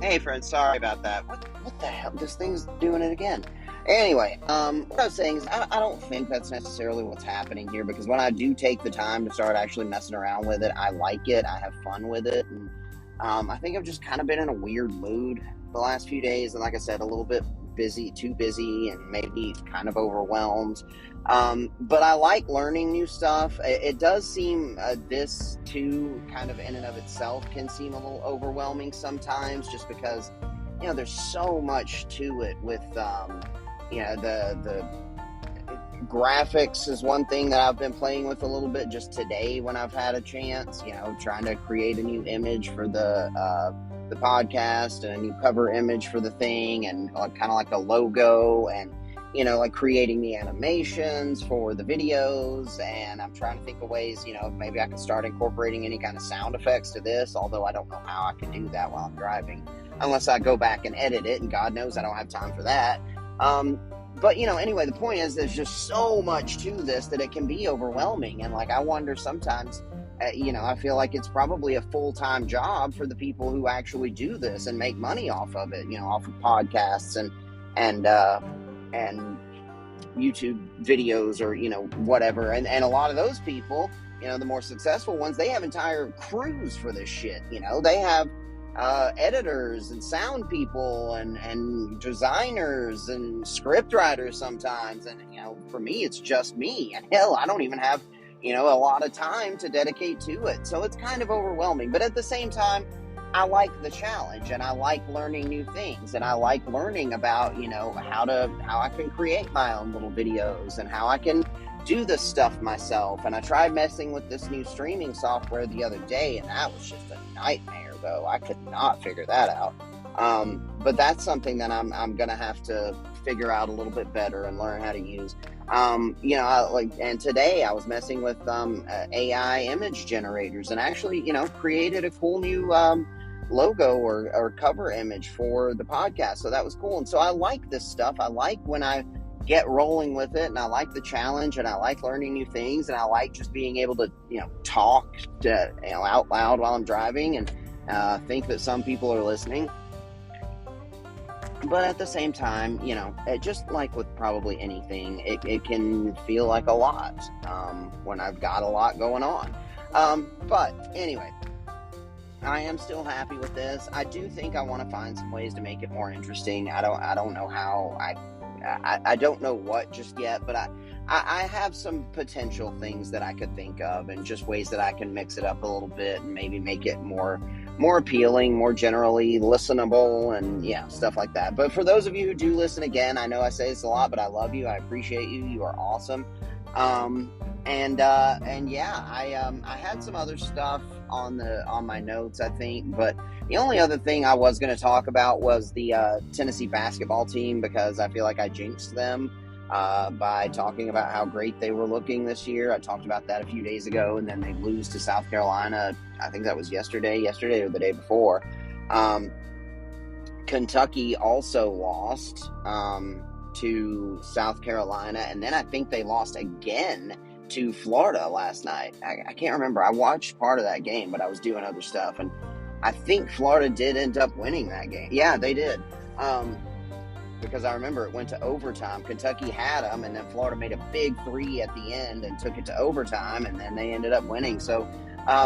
Hey friends, sorry about that. What the hell? This thing's doing it again. Anyway, what I was saying is I don't think that's necessarily what's happening here, because when I do take the time to start actually messing around with it, I like it. I have fun with it. And I think I've just kind of been in a weird mood the last few days. And like I said, a little bit too busy, and maybe kind of overwhelmed. But I like learning new stuff. It does seem this too, kind of in and of itself, can seem a little overwhelming sometimes, just because there's so much to it with the graphics is one thing that I've been playing with a little bit just today when I've had a chance, trying to create a new image for the podcast and a new cover image for the thing, and kind of like a logo, and like creating the animations for the videos. And I'm trying to think of ways, maybe I can start incorporating any kind of sound effects to this, although I don't know how I can do that while I'm driving, unless I go back and edit it, and God knows I don't have time for that. But anyway, the point is there's just so much to this that it can be overwhelming. And I wonder sometimes, I feel like it's probably a full-time job for the people who actually do this and make money off of it, off of podcasts and YouTube videos, or, whatever. And a lot of those people, the more successful ones, they have entire crews for this shit. They have editors and sound people and designers and script writers sometimes. And, for me, it's just me. And hell, I don't even have, a lot of time to dedicate to it. So it's kind of overwhelming. But at the same time, I like the challenge, and I like learning new things, and I like learning about, how I can create my own little videos and how I can do this stuff myself. And I tried messing with this new streaming software the other day, and that was just a nightmare, though. I could not figure that out. But that's something that I'm gonna have to figure out a little bit better and learn how to use. And today I was messing with AI image generators, and actually, created a cool new logo or cover image for the podcast. So that was cool. And so I like this stuff. I like when I get rolling with it, and I like the challenge, and I like learning new things, and I like just being able to, talk to, out loud while I'm driving, and think that some people are listening. But at the same time, it just like with probably anything, it can feel like a lot when I've got a lot going on. But anyway, I am still happy with this. I do think I want to find some ways to make it more interesting. I don't know how. I don't know what just yet, but I have some potential things that I could think of, and just ways that I can mix it up a little bit and maybe make it more appealing, more generally listenable, and stuff like that. But for those of you who do listen, again, I know I say this a lot, but I love you. I appreciate you. You are awesome. I had some other stuff on my notes, I think, but the only other thing I was going to talk about was the Tennessee basketball team, because I feel like I jinxed them by talking about how great they were looking this year. I talked about that a few days ago, and then they lose to South Carolina. I think that was yesterday or the day before. Kentucky also lost to South Carolina, and then I think they lost again to Florida last night. I can't remember. I watched part of that game, but I was doing other stuff, and I think Florida did end up winning that game. Yeah, they did. Because I remember it went to overtime. Kentucky had them, and then Florida made a big three at the end and took it to overtime, and then they ended up winning. So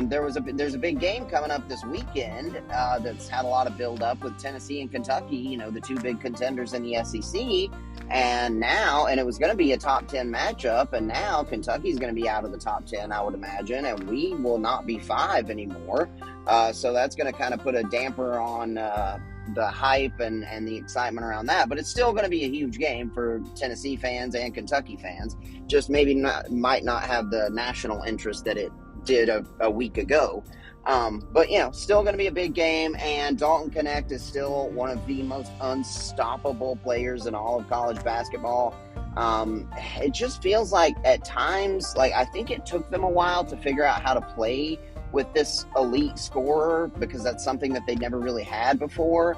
there's a big game coming up this weekend that's had a lot of build up with Tennessee and Kentucky, the two big contenders in the SEC. And it was going to be a top 10 matchup, and now Kentucky's going to be out of the top 10, I would imagine, and we will not be 5 anymore. So that's going to kind of put a damper on the hype and the excitement around that. But it's still going to be a huge game for Tennessee fans and Kentucky fans. Just maybe might not have the national interest that it did a week ago. But, still going to be a big game, and Dalton Knecht is still one of the most unstoppable players in all of college basketball. It just feels like at times, I think it took them a while to figure out how to play with this elite scorer, because that's something that they never really had before.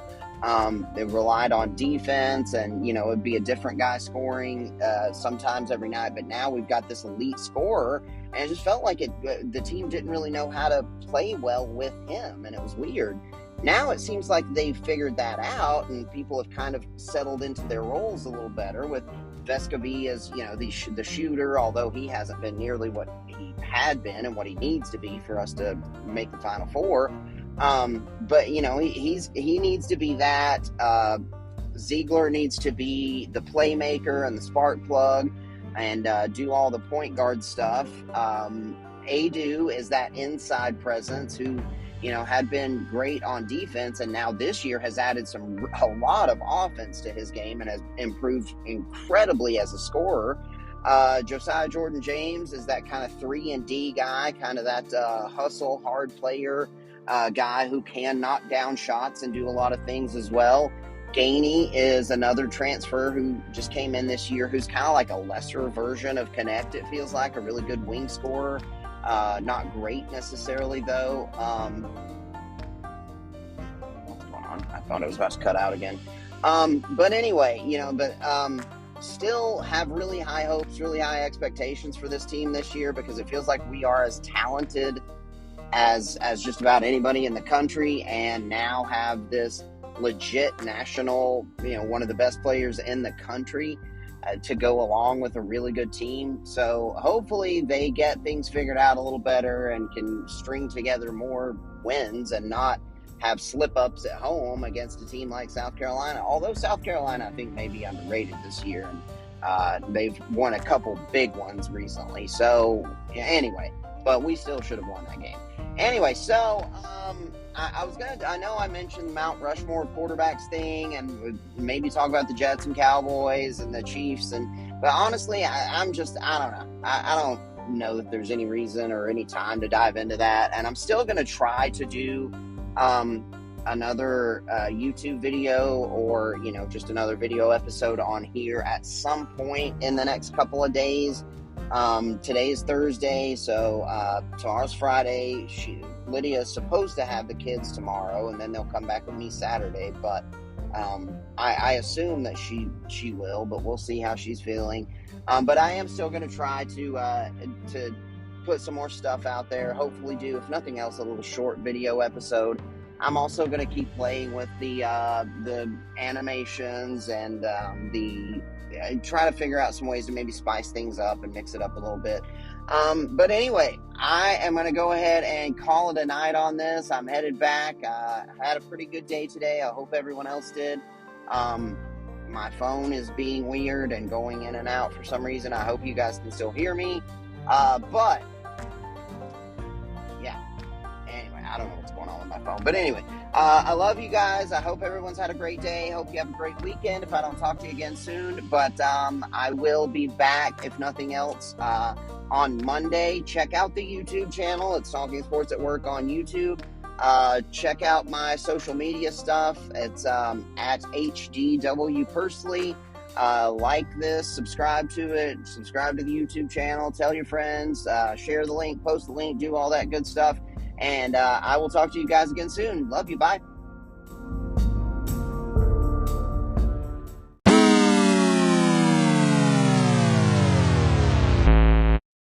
They relied on defense, and it'd be a different guy scoring sometimes every night, but now we've got this elite scorer, and it just felt like the team didn't really know how to play well with him, and it was weird. Now it seems like they've figured that out, and people have kind of settled into their roles a little better, with Vescovi as the shooter, although he hasn't been nearly what he had been and what he needs to be for us to make the Final Four. But he needs to be that. Ziegler needs to be the playmaker and the spark plug, and do all the point guard stuff. Adu is that inside presence who had been great on defense, and now this year has added a lot of offense to his game and has improved incredibly as a scorer. Josiah Jordan-James is that kind of 3-and-D guy, kind of that hustle, hard player guy who can knock down shots and do a lot of things as well. Gainey is another transfer who just came in this year, who's kind of like a lesser version of Knecht, it feels like, a really good wing scorer. Not great necessarily, though. What's going on? I thought it was about to cut out again. But anyway, still have really high hopes, really high expectations for this team this year, because it feels like we are as talented as just about anybody in the country, and now have this legit national, one of the best players in the country to go along with a really good team. So hopefully they get things figured out a little better and can string together more wins and not have slip-ups at home against a team like South Carolina. Although South Carolina, I think, may be underrated this year, and they've won a couple big ones recently. So anyway, but we still should have won that game. Anyway, so I know I mentioned the Mount Rushmore quarterbacks thing, and would maybe talk about the Jets and Cowboys and the Chiefs, but honestly, I don't know. I don't know that there's any reason or any time to dive into that, and I'm still going to try to do another YouTube video, or just another video episode on here at some point in the next couple of days. Today is Thursday, so tomorrow's Friday. Lydia is supposed to have the kids tomorrow, and then they'll come back with me Saturday, but I assume that she will, but we'll see how she's feeling. But I am still going to try to put some more stuff out there, hopefully do, if nothing else, a little short video episode. I'm also going to keep playing with the animations and try to figure out some ways to maybe spice things up and mix it up a little bit. But anyway, I am going to go ahead and call it a night on this. I'm headed back. I had a pretty good day today. I hope everyone else did. My phone is being weird and going in and out for some reason. I hope you guys can still hear me. But yeah, anyway, I don't know what's going on with my phone. But anyway, I love you guys. I hope everyone's had a great day. Hope you have a great weekend if I don't talk to you again soon. But I will be back, if nothing else, on Monday. Check out the YouTube channel. It's Talking Sports at Work on YouTube. Check out my social media stuff. It's at HDW Pursley. Like this, subscribe to it, subscribe to the YouTube channel, tell your friends, share the link, post the link, do all that good stuff. And I will talk to you guys again soon. Love you. Bye.